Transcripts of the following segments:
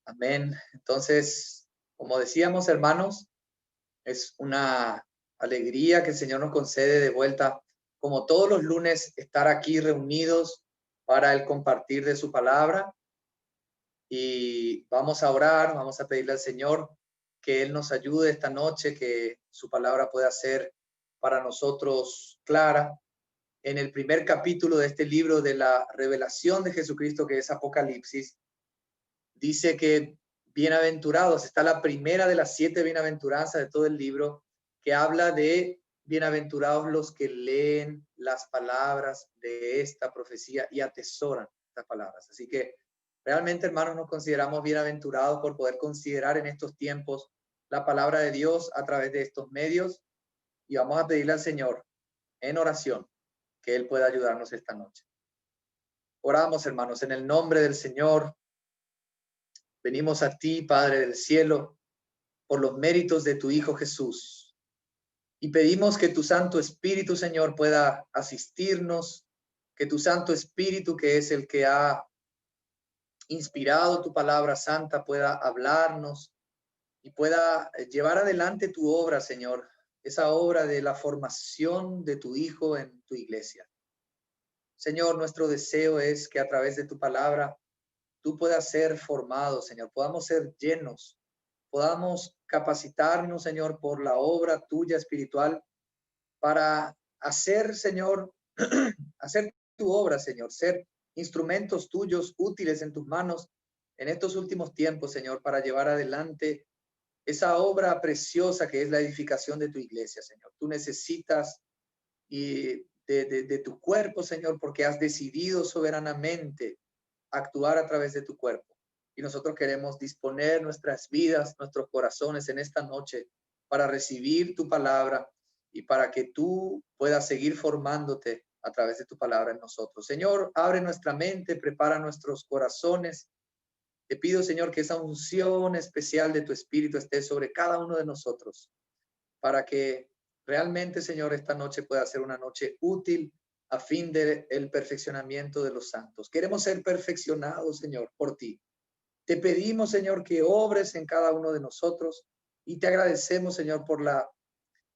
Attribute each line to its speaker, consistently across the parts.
Speaker 1: Amén. Entonces, como decíamos, hermanos, es una alegría que el Señor nos concede de vuelta, como todos los lunes, estar aquí reunidos para el compartir de su palabra. Y vamos a orar, vamos a pedirle al Señor que Él nos ayude esta noche, que su palabra pueda ser para nosotros clara. En el primer capítulo de este libro de la revelación de Jesucristo, que es Apocalipsis, dice que bienaventurados, está la primera de las 7 bienaventuranzas de todo el libro, que habla de bienaventurados los que leen las palabras de esta profecía y atesoran estas palabras. Así que realmente, hermanos, nos consideramos bienaventurados por poder considerar en estos tiempos la palabra de Dios a través de estos medios, y vamos a pedirle al Señor en oración que Él pueda ayudarnos esta noche. Oramos, hermanos, en el nombre del Señor. Venimos a ti, Padre del cielo, por los méritos de tu Hijo Jesús, y pedimos que tu Santo Espíritu, Señor, pueda asistirnos, que tu Santo Espíritu, que es el que ha inspirado tu palabra santa, pueda hablarnos y pueda llevar adelante tu obra, Señor, esa obra de la formación de tu Hijo en tu iglesia. Señor, nuestro deseo es que a través de tu palabra tú puedas ser formado, Señor, podamos ser llenos, podamos capacitarnos, Señor, por la obra tuya espiritual para hacer, Señor, hacer tu obra, Señor, ser instrumentos tuyos útiles en tus manos en estos últimos tiempos, Señor, para llevar adelante esa obra preciosa que es la edificación de tu iglesia, Señor. Tú necesitas de tu cuerpo, Señor, porque has decidido soberanamente actuar a través de tu cuerpo. Y nosotros queremos disponer nuestras vidas, nuestros corazones en esta noche para recibir tu palabra y para que tú puedas seguir formándote a través de tu palabra en nosotros. Señor, abre nuestra mente, prepara nuestros corazones. Te pido, Señor, que esa unción especial de tu Espíritu esté sobre cada uno de nosotros para que realmente, Señor, esta noche pueda ser una noche útil a fin del perfeccionamiento de los santos. Queremos ser perfeccionados, Señor, por ti. Te pedimos, Señor, que obres en cada uno de nosotros y te agradecemos, Señor, por la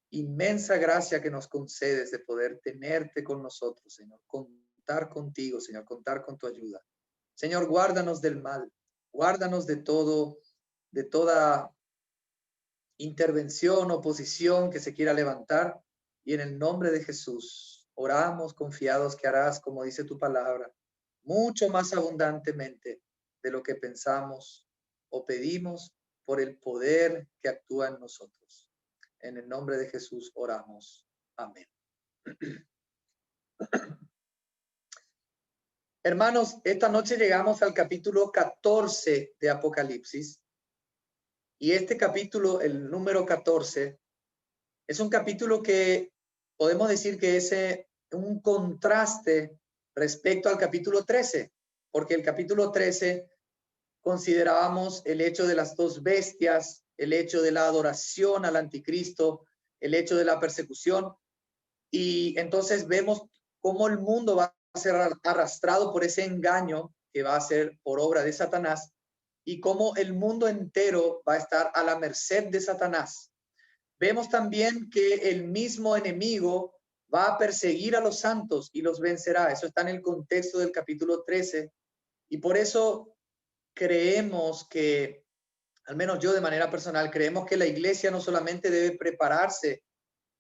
Speaker 1: inmensa gracia que nos concedes de poder tenerte con nosotros, Señor, contar contigo, Señor, contar con tu ayuda. Señor, guárdanos del mal, guárdanos de todo, de toda intervención, oposición que se quiera levantar, y en el nombre de Jesús oramos confiados que harás, como dice tu palabra, mucho más abundantemente de lo que pensamos o pedimos por el poder que actúa en nosotros. En el nombre de Jesús oramos. Amén. Hermanos, esta noche llegamos al capítulo 14 de Apocalipsis, y este capítulo, el número 14, es un capítulo que podemos decir que es un contraste respecto al capítulo 13, porque el capítulo 13 considerábamos el hecho de las 2 bestias, el hecho de la adoración al anticristo, el hecho de la persecución, y entonces vemos cómo el mundo va a ser arrastrado por ese engaño que va a ser por obra de Satanás, y cómo el mundo entero va a estar a la merced de Satanás. Vemos también que el mismo enemigo va a perseguir a los santos y los vencerá. Eso está en el contexto del capítulo 13. Y por eso creemos que, al menos yo de manera personal, creemos que la iglesia no solamente debe prepararse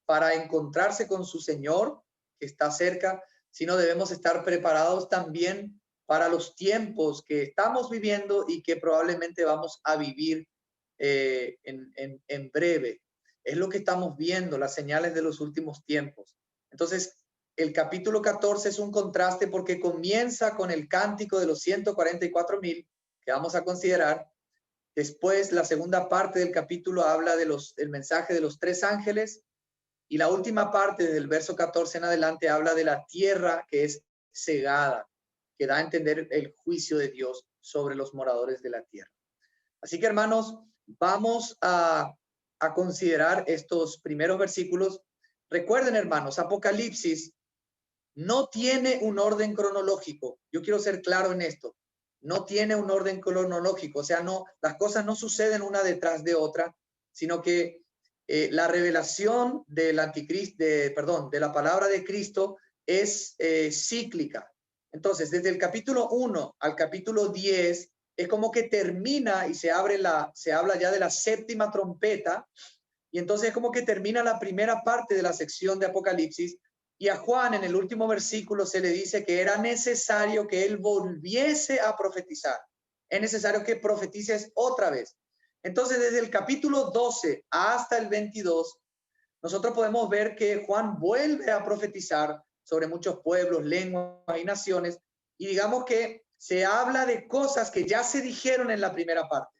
Speaker 1: para encontrarse con su Señor, que está cerca, sino debemos estar preparados también para los tiempos que estamos viviendo y que probablemente vamos a vivir en breve. Es lo que estamos viendo, las señales de los últimos tiempos. Entonces, el capítulo 14 es un contraste porque comienza con el cántico de los 144,000 que vamos a considerar. Después, la segunda parte del capítulo habla del mensaje de los 3 ángeles, y la última parte del verso 14 en adelante habla de la tierra que es cegada, que da a entender el juicio de Dios sobre los moradores de la tierra. Así que, hermanos, vamos a considerar estos primeros versículos. Recuerden, hermanos, Apocalipsis no tiene un orden cronológico. Yo quiero ser claro en esto. no tiene un orden cronológico, o sea, no, las cosas no suceden una detrás de otra, sino que la revelación del anticristo, de la palabra de Cristo es cíclica. Entonces, desde el capítulo 1 al capítulo 10, es como que termina y se habla ya de la séptima trompeta, y entonces es como que termina la primera parte de la sección de Apocalipsis, y a Juan en el último versículo se le dice que era necesario que él volviese a profetizar. Es necesario que profetices otra vez. Entonces, desde el capítulo 12 hasta el 22, nosotros podemos ver que Juan vuelve a profetizar sobre muchos pueblos, lenguas y naciones, y digamos que se habla de cosas que ya se dijeron en la primera parte.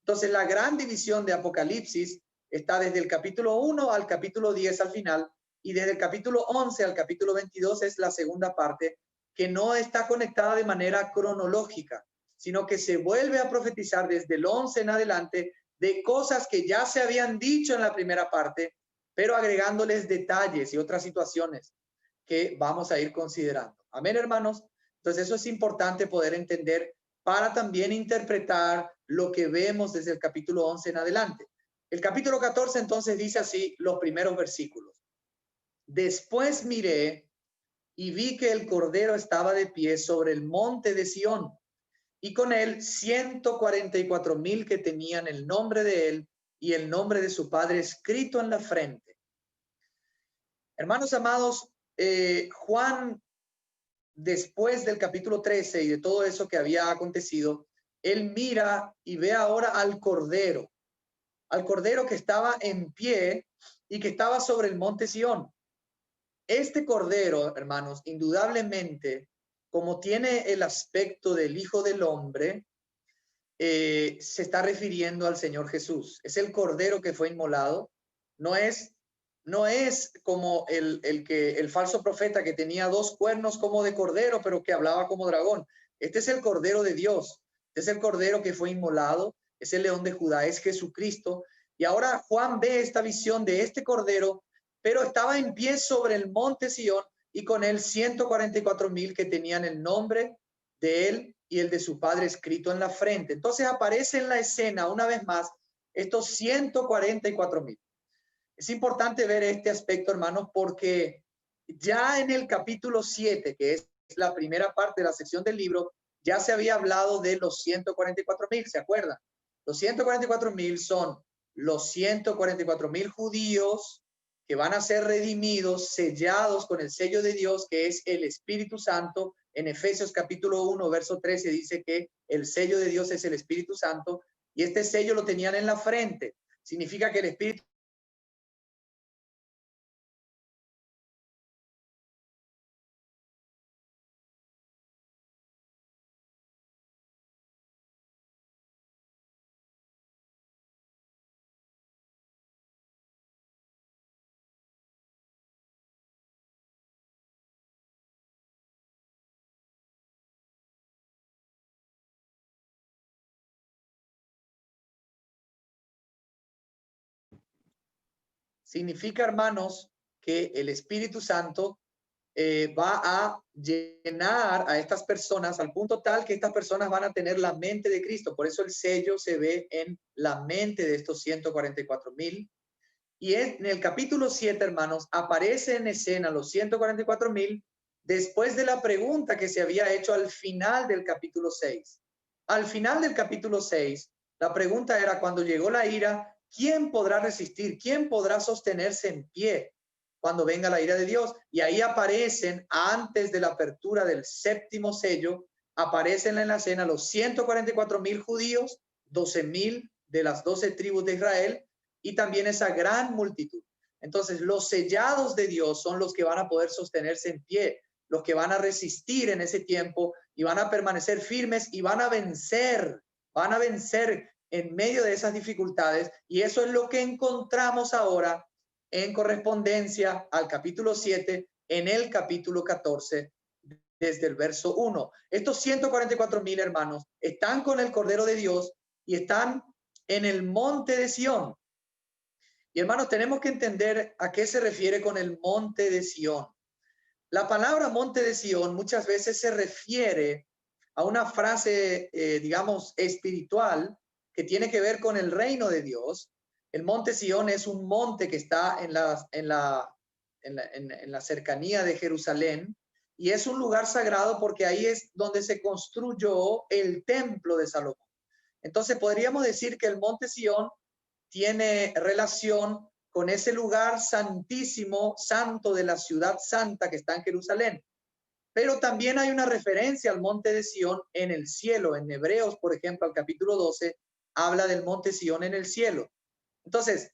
Speaker 1: Entonces, la gran división de Apocalipsis está desde el capítulo 1 al capítulo 10 al final, y desde el capítulo 11 al capítulo 22 es la segunda parte, que no está conectada de manera cronológica, sino que se vuelve a profetizar desde el 11 en adelante de cosas que ya se habían dicho en la primera parte, pero agregándoles detalles y otras situaciones que vamos a ir considerando. Amén, hermanos. Entonces, eso es importante poder entender para también interpretar lo que vemos desde el capítulo 11 en adelante. El capítulo 14 entonces dice así los primeros versículos. Después miré y vi que el Cordero estaba de pie sobre el monte de Sión, y con él 144,000 que tenían el nombre de él y el nombre de su padre escrito en la frente. Hermanos amados, Juan, después del capítulo 13 y de todo eso que había acontecido, él mira y ve ahora al Cordero que estaba en pie y que estaba sobre el monte Sión. Este Cordero, hermanos, indudablemente, como tiene el aspecto del Hijo del Hombre, se está refiriendo al Señor Jesús. Es el Cordero que fue inmolado. No es como el falso profeta que tenía 2 cuernos como de cordero, pero que hablaba como dragón. Este es el Cordero de Dios. Este es el Cordero que fue inmolado. Es el León de Judá, es Jesucristo. Y ahora Juan ve esta visión de este Cordero, pero estaba en pie sobre el monte Sión, y con él 144,000 que tenían el nombre de él y el de su padre escrito en la frente. Entonces aparece en la escena una vez más estos 144,000. Es importante ver este aspecto, hermanos, porque ya en el capítulo 7, que es la primera parte de la sección del libro, ya se había hablado de los 144,000, ¿se acuerdan? Los 144,000 son los 144,000 judíos que van a ser redimidos, sellados con el sello de Dios, que es el Espíritu Santo. En Efesios capítulo 1, verso 13 dice que el sello de Dios es el Espíritu Santo, y este sello lo tenían en la frente. Significa que el Espíritu significa, hermanos, que el Espíritu Santo va a llenar a estas personas al punto tal que estas personas van a tener la mente de Cristo. Por eso el sello se ve en la mente de estos 144,000. Y en el capítulo 7, hermanos, aparece en escena los 144,000 después de la pregunta que se había hecho al final del capítulo 6. Al final del capítulo 6, la pregunta era: cuando llegó la ira, ¿quién podrá resistir? ¿Quién podrá sostenerse en pie cuando venga la ira de Dios? Y ahí aparecen, antes de la apertura del séptimo sello, aparecen en la escena los 144,000 judíos, 12,000 de las 12 tribus de Israel, y también esa gran multitud. Entonces, los sellados de Dios son los que van a poder sostenerse en pie, los que van a resistir en ese tiempo y van a permanecer firmes y van a vencer en medio de esas dificultades. Y eso es lo que encontramos ahora en correspondencia al capítulo 7, en el capítulo 14, desde el verso 1. Estos 144,000 hermanos están con el Cordero de Dios y están en el monte de Sión. Y hermanos, tenemos que entender a qué se refiere con el monte de Sión. La palabra monte de Sión muchas veces se refiere a una frase, digamos, espiritual que tiene que ver con el reino de Dios. El monte Sión es un monte que está en la cercanía de Jerusalén y es un lugar sagrado porque ahí es donde se construyó el templo de Salomón. Entonces podríamos decir que el monte Sión tiene relación con ese lugar santísimo, santo de la ciudad santa que está en Jerusalén. Pero también hay una referencia al monte de Sión en el cielo. En Hebreos, por ejemplo, al capítulo 12, habla del monte Sión en el cielo. Entonces,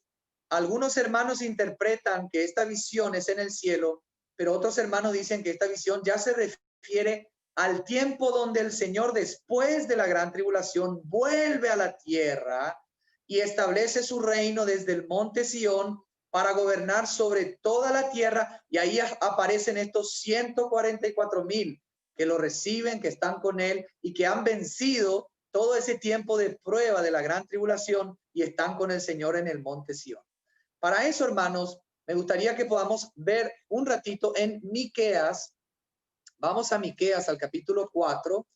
Speaker 1: algunos hermanos interpretan que esta visión es en el cielo, pero otros hermanos dicen que esta visión ya se refiere al tiempo donde el Señor, después de la gran tribulación, vuelve a la tierra y establece su reino desde el monte Sión para gobernar sobre toda la tierra, y ahí aparecen estos 144,000 que lo reciben, que están con él y que han vencido todo ese tiempo de prueba de la gran tribulación y están con el Señor en el monte Sión. Para eso, hermanos, me gustaría que podamos ver un ratito en Miqueas. Vamos a Miqueas, al capítulo 4,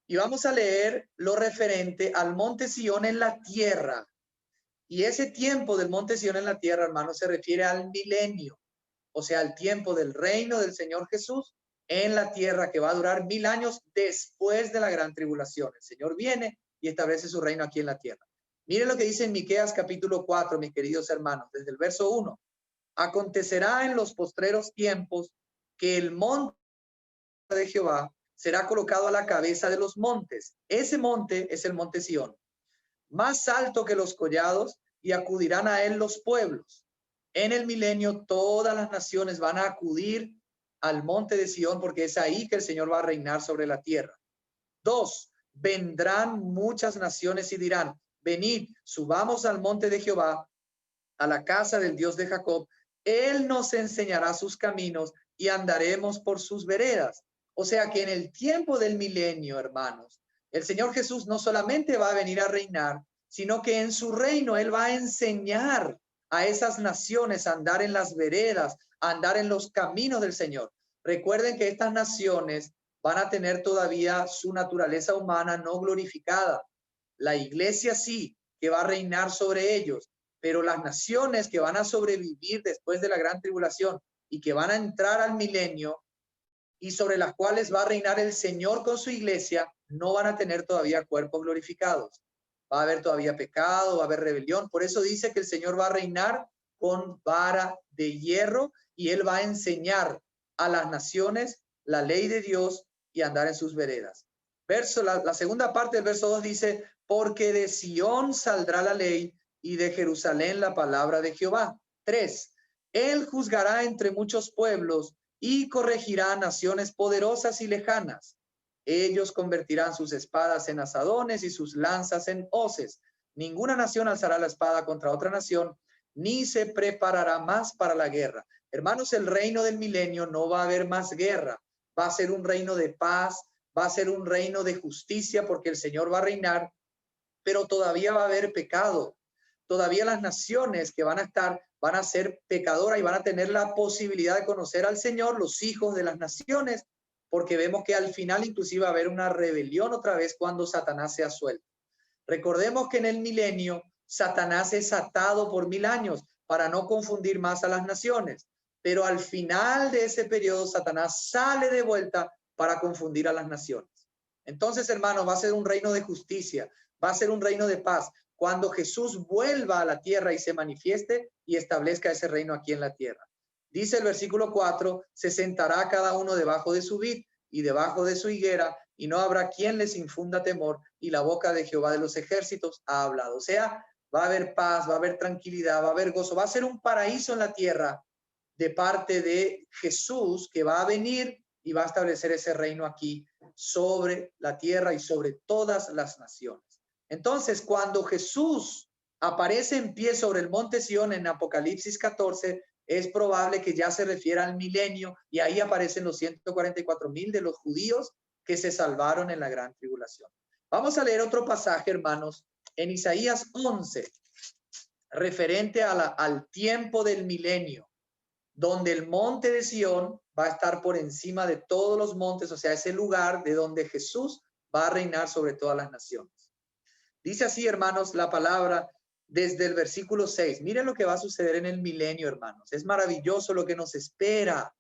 Speaker 1: y vamos a leer lo referente al monte Sión en la tierra. Y ese tiempo del monte Sión en la tierra, hermanos, se refiere al milenio, o sea, al tiempo del reino del Señor Jesús en la tierra, que va a durar 1000 años después de la gran tribulación. El Señor viene y establece su reino aquí en la tierra. Miren lo que dice en Miqueas capítulo 4, mis queridos hermanos, desde el verso 1. Acontecerá en los postreros tiempos que el monte de Jehová será colocado a la cabeza de los montes. Ese monte es el monte Sión, más alto que los collados, y acudirán a él los pueblos. En el milenio todas las naciones van a acudir al monte de Sión, porque es ahí que el Señor va a reinar sobre la tierra. 2, vendrán muchas naciones y dirán, venid, subamos al monte de Jehová, a la casa del Dios de Jacob. Él nos enseñará sus caminos y andaremos por sus veredas. O sea que en el tiempo del milenio, hermanos, el Señor Jesús no solamente va a venir a reinar, sino que en su reino Él va a enseñar a esas naciones a andar en las veredas, a andar en los caminos del Señor. Recuerden que estas naciones van a tener todavía su naturaleza humana no glorificada. La iglesia sí, que va a reinar sobre ellos, pero las naciones que van a sobrevivir después de la gran tribulación y que van a entrar al milenio y sobre las cuales va a reinar el Señor con su iglesia, no van a tener todavía cuerpos glorificados. Va a haber todavía pecado, va a haber rebelión. Por eso dice que el Señor va a reinar con vara de hierro y Él va a enseñar a las naciones la ley de Dios y andar en sus veredas. La segunda parte del verso 2 dice, porque de Sión saldrá la ley y de Jerusalén la palabra de Jehová. 3, Él juzgará entre muchos pueblos y corregirá naciones poderosas y lejanas. Ellos convertirán sus espadas en asadones y sus lanzas en hoces. Ninguna nación alzará la espada contra otra nación, ni se preparará más para la guerra. Hermanos, el reino del milenio no va a haber más guerra. Va a ser un reino de paz, va a ser un reino de justicia, porque el Señor va a reinar, pero todavía va a haber pecado. Todavía las naciones que van a ser pecadoras y van a tener la posibilidad de conocer al Señor, los hijos de las naciones, porque vemos que al final inclusive va a haber una rebelión otra vez cuando Satanás sea suelto. Recordemos que en el milenio Satanás es atado por 1000 años para no confundir más a las naciones, pero al final de ese periodo Satanás sale de vuelta para confundir a las naciones. Entonces, hermanos, va a ser un reino de justicia, va a ser un reino de paz, cuando Jesús vuelva a la tierra y se manifieste y establezca ese reino aquí en la tierra. Dice el versículo 4, se sentará cada uno debajo de su vid y debajo de su higuera, y no habrá quien les infunda temor, y la boca de Jehová de los ejércitos ha hablado. O sea, va a haber paz, va a haber tranquilidad, va a haber gozo, va a ser un paraíso en la tierra de parte de Jesús, que va a venir y va a establecer ese reino aquí sobre la tierra y sobre todas las naciones. Entonces, cuando Jesús aparece en pie sobre el monte Sión en Apocalipsis 14, es probable que ya se refiera al milenio, y ahí aparecen los 144,000 de los judíos que se salvaron en la gran tribulación. Vamos a leer otro pasaje, hermanos, en Isaías 11, referente al tiempo del milenio. donde el monte de Sión va a estar por encima de todos los montes, o sea, ese lugar de donde Jesús va a reinar sobre todas las naciones. Dice así, hermanos, la palabra desde el versículo 6. Miren lo que va a suceder en el milenio, hermanos. Es maravilloso lo que nos espera.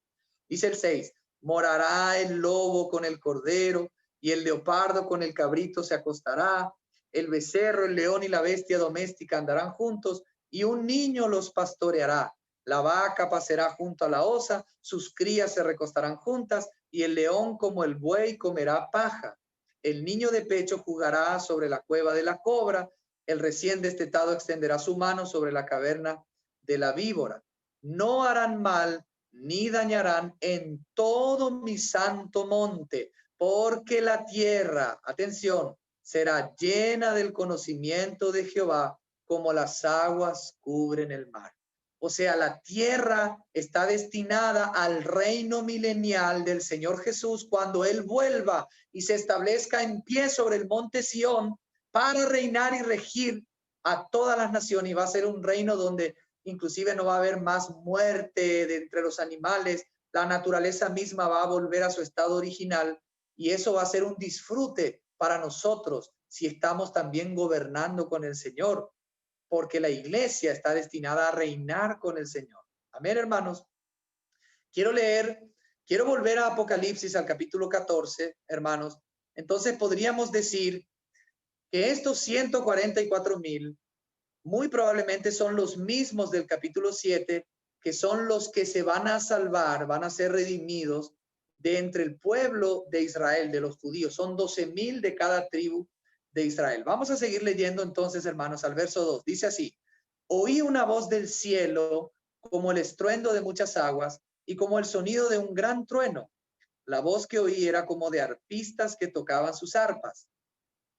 Speaker 1: Dice el 6, morará el lobo con el cordero y el leopardo con el cabrito se acostará. El becerro, el león y la bestia doméstica andarán juntos y un niño los pastoreará. La vaca pasará junto a la osa, sus crías se recostarán juntas y el león como el buey comerá paja. El niño de pecho jugará sobre la cueva de la cobra, el recién destetado extenderá su mano sobre la caverna de la víbora. No harán mal ni dañarán en todo mi santo monte, porque la tierra, atención, será llena del conocimiento de Jehová, como las aguas cubren el mar. O sea, la tierra está destinada al reino milenial del Señor Jesús cuando Él vuelva y se establezca en pie sobre el monte Sión para reinar y regir a todas las naciones. Y va a ser un reino donde inclusive no va a haber más muerte de entre los animales, la naturaleza misma va a volver a su estado original y eso va a ser un disfrute para nosotros si estamos también gobernando con el Señor, porque la iglesia está destinada a reinar con el Señor. Amén, hermanos. Quiero volver a Apocalipsis al capítulo 14, hermanos. Entonces podríamos decir que estos 144,000 muy probablemente son los mismos del capítulo 7, que son los que se van a salvar, van a ser redimidos de entre el pueblo de Israel, de los judíos. Son 12,000 de cada tribu de Israel. Vamos a seguir leyendo entonces, hermanos, al verso 2. Dice así, oí una voz del cielo como el estruendo de muchas aguas y como el sonido de un gran trueno. La voz que oí era como de arpistas que tocaban sus arpas.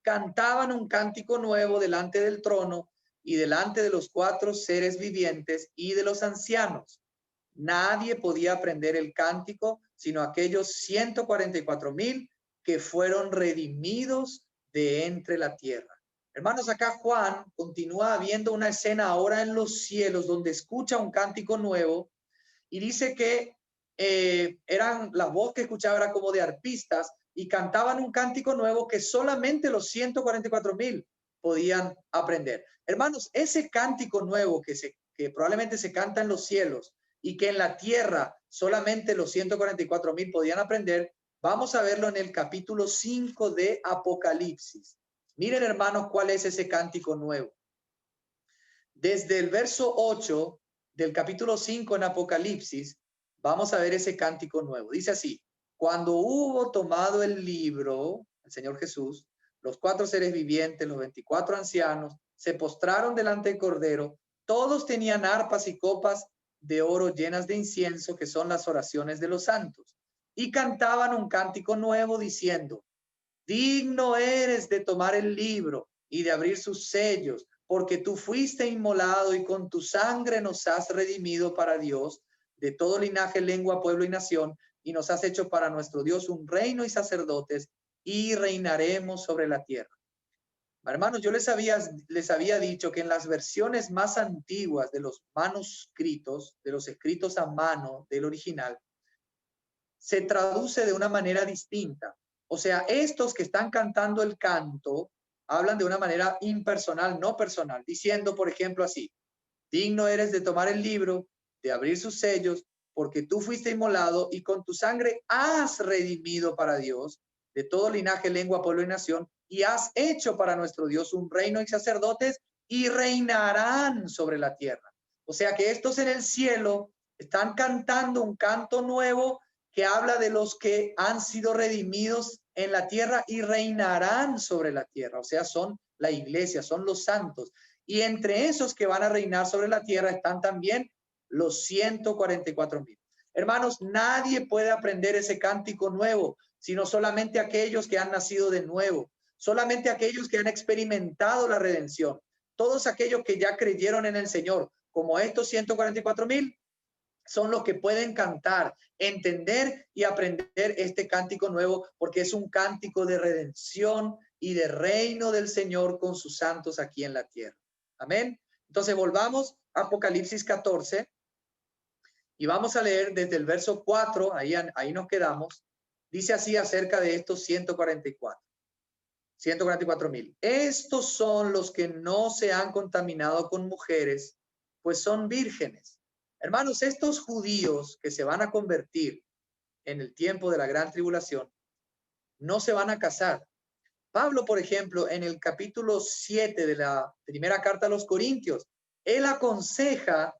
Speaker 1: Cantaban un cántico nuevo delante del trono y delante de los 4 seres vivientes y de los ancianos. Nadie podía aprender el cántico, sino aquellos 144,000 que fueron redimidos de entre la tierra. Hermanos, acá Juan continúa viendo una escena ahora en los cielos donde escucha un cántico nuevo y dice que la voz que escuchaba era como de arpistas y cantaban un cántico nuevo que solamente los 144,000 podían aprender. Hermanos, ese cántico nuevo que probablemente se canta en los cielos y que en la tierra solamente los 144,000 podían aprender, vamos a verlo en el capítulo 5 de Apocalipsis. Miren, hermanos, cuál es ese cántico nuevo. Desde el verso 8 del capítulo 5 en Apocalipsis, vamos a ver ese cántico nuevo. Dice así, cuando hubo tomado el libro, el Señor Jesús, los 4 seres vivientes, los 24 ancianos, se postraron delante del Cordero. Todos tenían arpas y copas de oro llenas de incienso, que son las oraciones de los santos. Y cantaban un cántico nuevo diciendo, digno eres de tomar el libro y de abrir sus sellos, porque tú fuiste inmolado y con tu sangre nos has redimido para Dios de todo linaje, lengua, pueblo y nación, y nos has hecho para nuestro Dios un reino y sacerdotes, y reinaremos sobre la tierra. Hermanos, yo les había dicho que en las versiones más antiguas de los manuscritos, de los escritos a mano del original, se traduce de una manera distinta. O sea, estos que están cantando el canto hablan de una manera impersonal, no personal, diciendo, por ejemplo, así, digno eres de tomar el libro, de abrir sus sellos, porque tú fuiste inmolado y con tu sangre has redimido para Dios de todo linaje, lengua, pueblo y nación, y has hecho para nuestro Dios un reino y sacerdotes y reinarán sobre la tierra. O sea que estos en el cielo están cantando un canto nuevo que habla de los que han sido redimidos en la tierra y reinarán sobre la tierra. O sea, son la iglesia, son los santos. Y entre esos que van a reinar sobre la tierra están también los 144,000. Hermanos, nadie puede aprender ese cántico nuevo, sino solamente aquellos que han nacido de nuevo, solamente aquellos que han experimentado la redención, todos aquellos que ya creyeron en el Señor, como estos 144,000, son los que pueden cantar, entender y aprender este cántico nuevo, porque es un cántico de redención y de reino del Señor con sus santos aquí en la tierra. Amén. Entonces volvamos a Apocalipsis 14 Y vamos a leer desde el verso 4, ahí nos quedamos. Dice así acerca de estos 144,000. Estos son los que no se han contaminado con mujeres, pues son vírgenes. Hermanos, estos judíos que se van a convertir en el tiempo de la gran tribulación, no se van a casar. Pablo, por ejemplo, en el capítulo 7 de la primera carta a los Corintios, él aconseja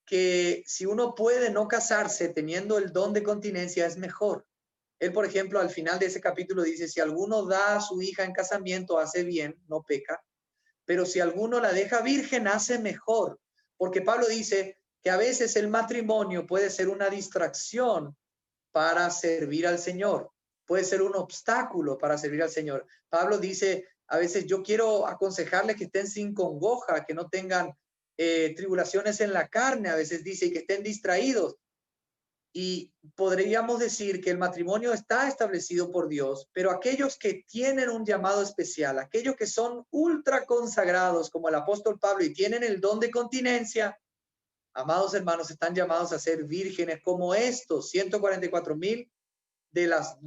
Speaker 1: que si uno puede no casarse teniendo el don de continencia es mejor. Él, por ejemplo, al final de ese capítulo dice, si alguno da a su hija en casamiento, hace bien, no peca, pero si alguno la deja virgen, hace mejor. Porque Pablo dice que a veces el matrimonio puede ser una distracción para servir al Señor, puede ser un obstáculo para servir al Señor. Pablo dice, a veces yo quiero aconsejarles que estén sin congoja, que no tengan tribulaciones en la carne, a veces dice, y que estén distraídos. Y podríamos decir que el matrimonio está establecido por Dios, pero aquellos que tienen un llamado especial, aquellos que son ultra consagrados, como el apóstol Pablo, y tienen el don de continencia, amados hermanos, están llamados a ser vírgenes como estos 144,000 de las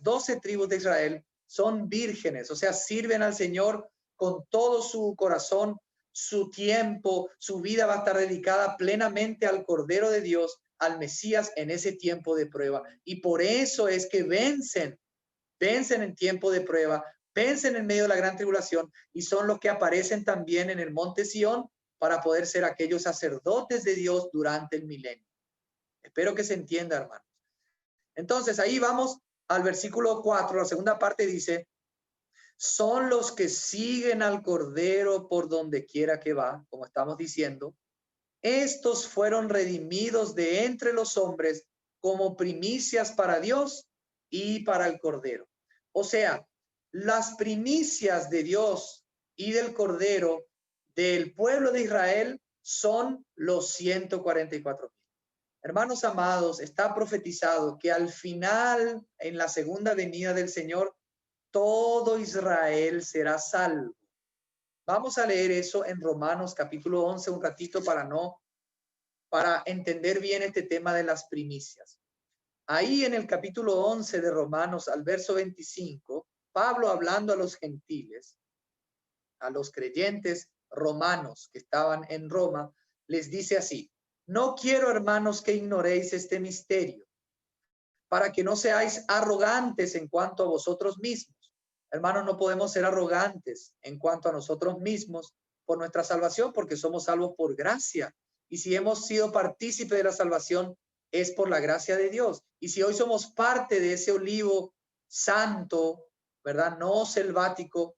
Speaker 1: 12 tribus de Israel son vírgenes, o sea, sirven al Señor con todo su corazón, su tiempo, su vida va a estar dedicada plenamente al Cordero de Dios, al Mesías en ese tiempo de prueba. Y por eso es que vencen en tiempo de prueba, vencen en medio de la gran tribulación y son los que aparecen también en el monte Sión para poder ser aquellos sacerdotes de Dios durante el milenio. Espero que se entienda, hermanos. Entonces, ahí vamos al versículo 4, la segunda parte dice, son los que siguen al Cordero por donde quiera que va, como estamos diciendo. Estos fueron redimidos de entre los hombres como primicias para Dios y para el Cordero. O sea, las primicias de Dios y del Cordero del pueblo de Israel son los 144,000. Hermanos amados, está profetizado que al final, en la segunda venida del Señor, todo Israel será salvo. Vamos a leer eso en Romanos capítulo 11 un ratito para entender bien este tema de las primicias. Ahí en el capítulo 11 de Romanos, al verso 25, Pablo hablando a los gentiles, a los creyentes romanos que estaban en Roma, les dice así, no quiero, hermanos, que ignoréis este misterio, para que no seáis arrogantes en cuanto a vosotros mismos. Hermanos, no podemos ser arrogantes en cuanto a nosotros mismos por nuestra salvación, porque somos salvos por gracia. Y si hemos sido partícipe de la salvación, es por la gracia de Dios. Y si hoy somos parte de ese olivo santo, ¿verdad? No selvático,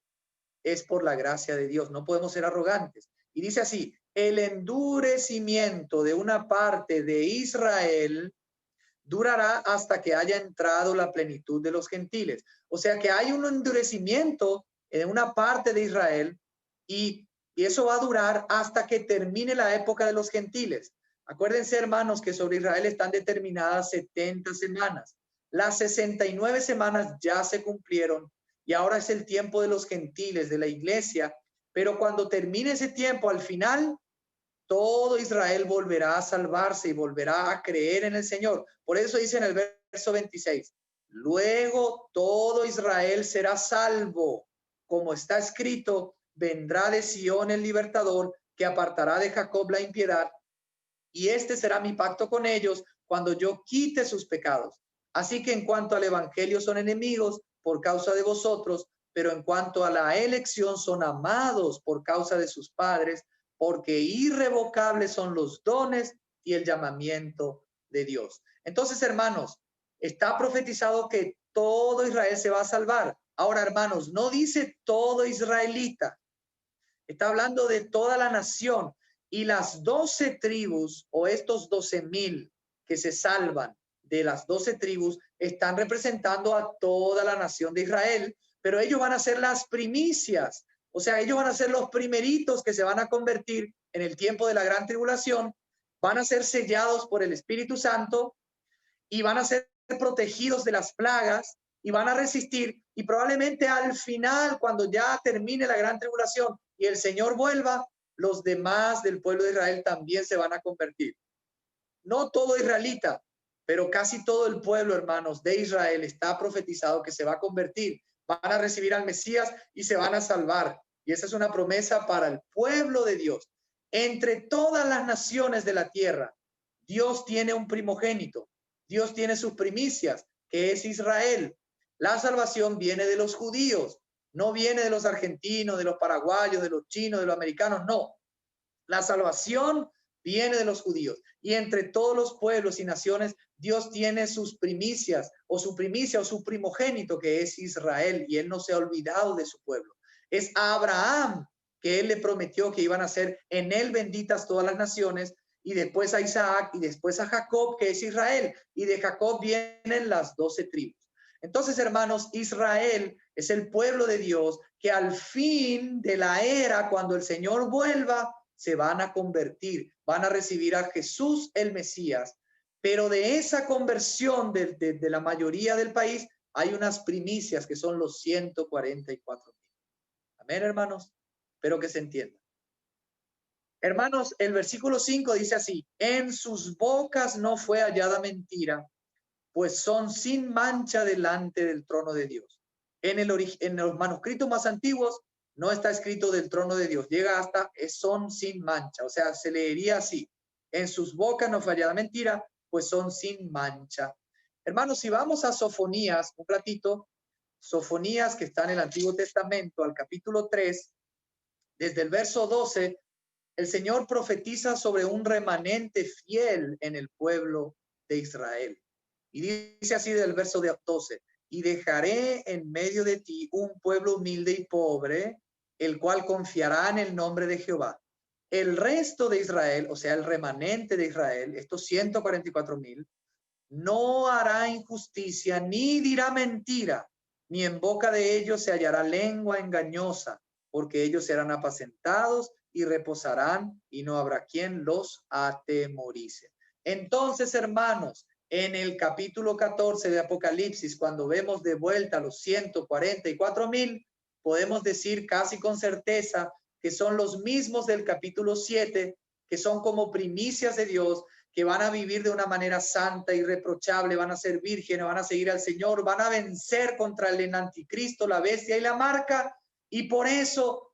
Speaker 1: es por la gracia de Dios. No podemos ser arrogantes. Y dice así, el endurecimiento de una parte de Israel durará hasta que haya entrado la plenitud de los gentiles. O sea que hay un endurecimiento en una parte de Israel y eso va a durar hasta que termine la época de los gentiles. Acuérdense, hermanos, que sobre Israel están determinadas 70 semanas. Las 69 semanas ya se cumplieron y ahora es el tiempo de los gentiles, de la iglesia. Pero cuando termine ese tiempo, al final, todo Israel volverá a salvarse y volverá a creer en el Señor. Por eso dice en el verso 26, luego todo Israel será salvo, como está escrito, vendrá de Sión el libertador, que apartará de Jacob la impiedad, y este será mi pacto con ellos cuando yo quite sus pecados. Así que en cuanto al evangelio son enemigos por causa de vosotros, pero en cuanto a la elección son amados por causa de sus padres, porque irrevocables son los dones y el llamamiento de Dios. Entonces, hermanos, está profetizado que todo Israel se va a salvar. Ahora, hermanos, no dice todo israelita. Está hablando de toda la nación. Y las 12 tribus o estos 12,000 que se salvan de las 12 tribus están representando a toda la nación de Israel, pero ellos van a ser las primicias. O sea, ellos van a ser los primeritos que se van a convertir en el tiempo de la gran tribulación, van a ser sellados por el Espíritu Santo y van a ser protegidos de las plagas y van a resistir. Y probablemente al final, cuando ya termine la gran tribulación y el Señor vuelva, los demás del pueblo de Israel también se van a convertir. no todo israelita, pero casi todo el pueblo, hermanos, de Israel está profetizado que se va a convertir, van a recibir al Mesías y se van a salvar. Y esa es una promesa para el pueblo de Dios. Entre todas las naciones de la tierra, Dios tiene un primogénito, Dios tiene sus primicias, que es Israel. La salvación viene de los judíos, no viene de los argentinos, de los paraguayos, de los chinos, de los americanos, no. La salvación viene de los judíos. Y entre todos los pueblos y naciones, Dios tiene sus primicias, o su primicia, o su primogénito, que es Israel, y él no se ha olvidado de su pueblo. Es a Abraham que él le prometió que iban a ser en él benditas todas las naciones, y después a Isaac, y después a Jacob, que es Israel, y de Jacob vienen las 12 tribus. Entonces, hermanos, Israel es el pueblo de Dios que al fin de la era, cuando el Señor vuelva, se van a convertir, van a recibir a Jesús el Mesías. Pero de esa conversión de la mayoría del país, hay unas primicias que son los 144,000. Amén, hermanos. Espero que se entienda. Hermanos, el versículo 5 dice así: en sus bocas no fue hallada mentira, pues son sin mancha delante del trono de Dios. En los manuscritos más antiguos no está escrito del trono de Dios, llega hasta son sin mancha, o sea, se leería así: en sus bocas no fue hallada mentira, pues son sin mancha. Hermanos, si vamos a Sofonías, un ratito, Sofonías, que está en el Antiguo Testamento, al capítulo 3, desde el verso 12, el Señor profetiza sobre un remanente fiel en el pueblo de Israel. Y dice así del verso 12: y dejaré en medio de ti un pueblo humilde y pobre, el cual confiará en el nombre de Jehová. El resto de Israel, o sea, el remanente de Israel, estos 144,000, no hará injusticia ni dirá mentira, ni en boca de ellos se hallará lengua engañosa, porque ellos serán apacentados y reposarán, y no habrá quien los atemorice. Entonces, hermanos, en el capítulo 14 de Apocalipsis, cuando vemos de vuelta los 144,000, podemos decir casi con certeza que son los mismos del capítulo 7, que son como primicias de Dios, que van a vivir de una manera santa, irreprochable, van a ser vírgenes, van a seguir al Señor, van a vencer contra el anticristo, la bestia y la marca, y por eso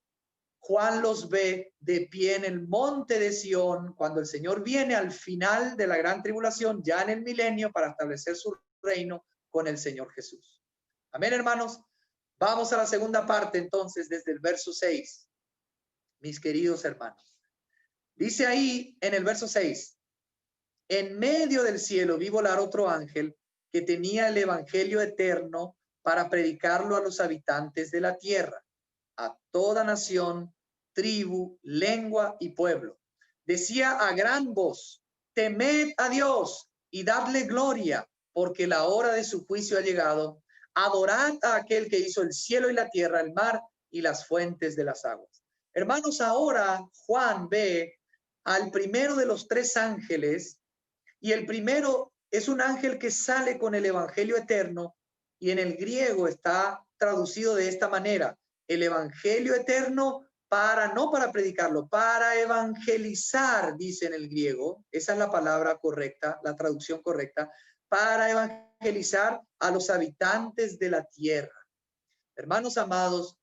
Speaker 1: Juan los ve de pie en el monte de Sión, cuando el Señor viene al final de la gran tribulación, ya en el milenio, para establecer su reino con el Señor Jesús. Amén, hermanos. Vamos a la segunda parte, entonces, desde el verso 6. Mis queridos hermanos. Dice ahí en el verso 6: en medio del cielo vi volar otro ángel que tenía el evangelio eterno para predicarlo a los habitantes de la tierra, a toda nación, tribu, lengua y pueblo. Decía a gran voz: temed a Dios y dadle gloria, porque la hora de su juicio ha llegado. Adorad a aquel que hizo el cielo y la tierra, el mar y las fuentes de las aguas. Hermanos, ahora Juan ve al primero de los tres ángeles, y el primero es un ángel que sale con el evangelio eterno, y en el griego está traducido de esta manera: el evangelio eterno no para predicarlo, para evangelizar, dice en el griego. Esa es la palabra correcta, la traducción correcta: para evangelizar a los habitantes de la tierra. Hermanos amados,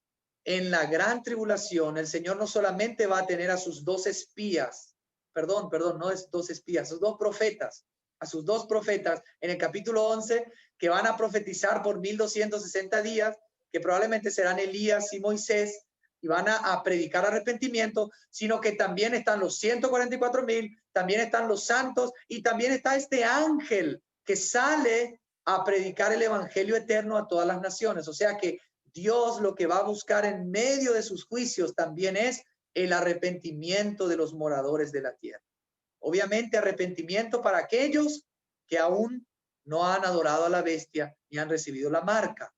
Speaker 1: en la gran tribulación, el Señor no solamente va a tener a sus dos espías, no es dos espías, sus dos profetas, a sus dos profetas en el capítulo 11, que van a profetizar por 1260 días, que probablemente serán Elías y Moisés, y van a predicar arrepentimiento, sino que también están los 144,000, también están los santos, y también está este ángel que sale a predicar el evangelio eterno a todas las naciones. O sea que Dios lo que va a buscar en medio de sus juicios también es el arrepentimiento de los moradores de la tierra. Obviamente, arrepentimiento para aquellos que aún no han adorado a la bestia ni han recibido la marca.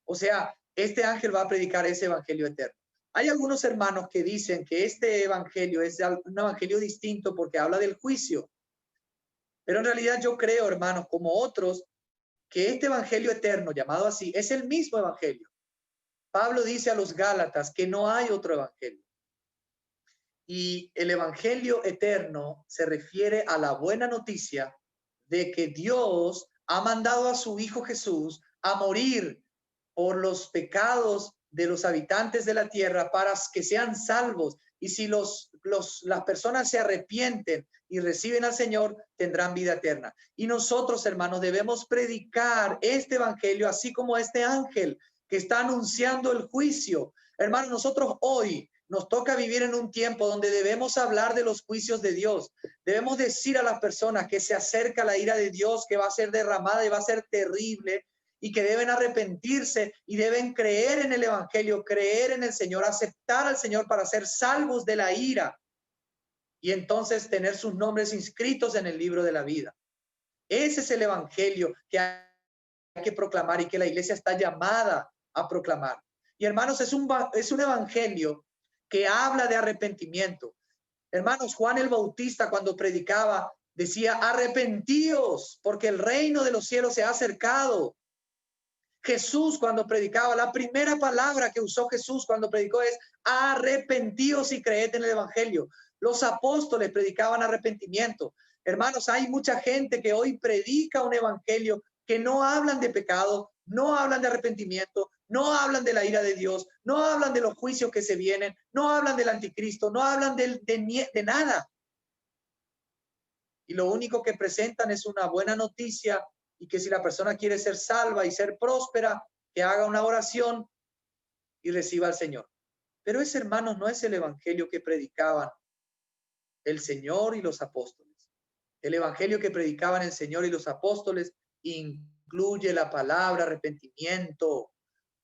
Speaker 1: O sea, este ángel va a predicar ese evangelio eterno. Hay algunos hermanos que dicen que este evangelio es un evangelio distinto porque habla del juicio. Pero en realidad yo creo, hermanos, como otros, que este evangelio eterno, llamado así, es el mismo evangelio. Pablo dice a los Gálatas que no hay otro evangelio. Y el evangelio eterno se refiere a la buena noticia de que Dios ha mandado a su Hijo Jesús a morir por los pecados de los habitantes de la tierra para que sean salvos. Y si las personas se arrepienten y reciben al Señor, tendrán vida eterna. Y nosotros, hermanos, debemos predicar este evangelio, así como este ángel que está anunciando el juicio. Hermanos, nosotros hoy nos toca vivir en un tiempo donde debemos hablar de los juicios de Dios. Debemos decir a las personas que se acerca la ira de Dios, que va a ser derramada y va a ser terrible, y que deben arrepentirse y deben creer en el evangelio, creer en el Señor, aceptar al Señor para ser salvos de la ira y entonces tener sus nombres inscritos en el libro de la vida. Ese es el evangelio que hay que proclamar y que la iglesia está llamada a proclamar. Y hermanos, es un evangelio que habla de arrepentimiento. Hermanos, Juan el Bautista cuando predicaba decía: arrepentíos porque el reino de los cielos se ha acercado. Jesús cuando predicaba, la primera palabra que usó Jesús cuando predicó es: arrepentíos y creed en el evangelio. Los apóstoles predicaban arrepentimiento. Hermanos, hay mucha gente que hoy predica un evangelio que no hablan de pecado, no hablan de arrepentimiento, no hablan de la ira de Dios, no hablan de los juicios que se vienen, no hablan del anticristo, no hablan de nada. Y lo único que presentan es una buena noticia, y que si la persona quiere ser salva y ser próspera, que haga una oración y reciba al Señor. Pero ese, hermanos, no es el evangelio que predicaban el Señor y los apóstoles. El evangelio que predicaban el Señor y los apóstoles incluye la palabra arrepentimiento.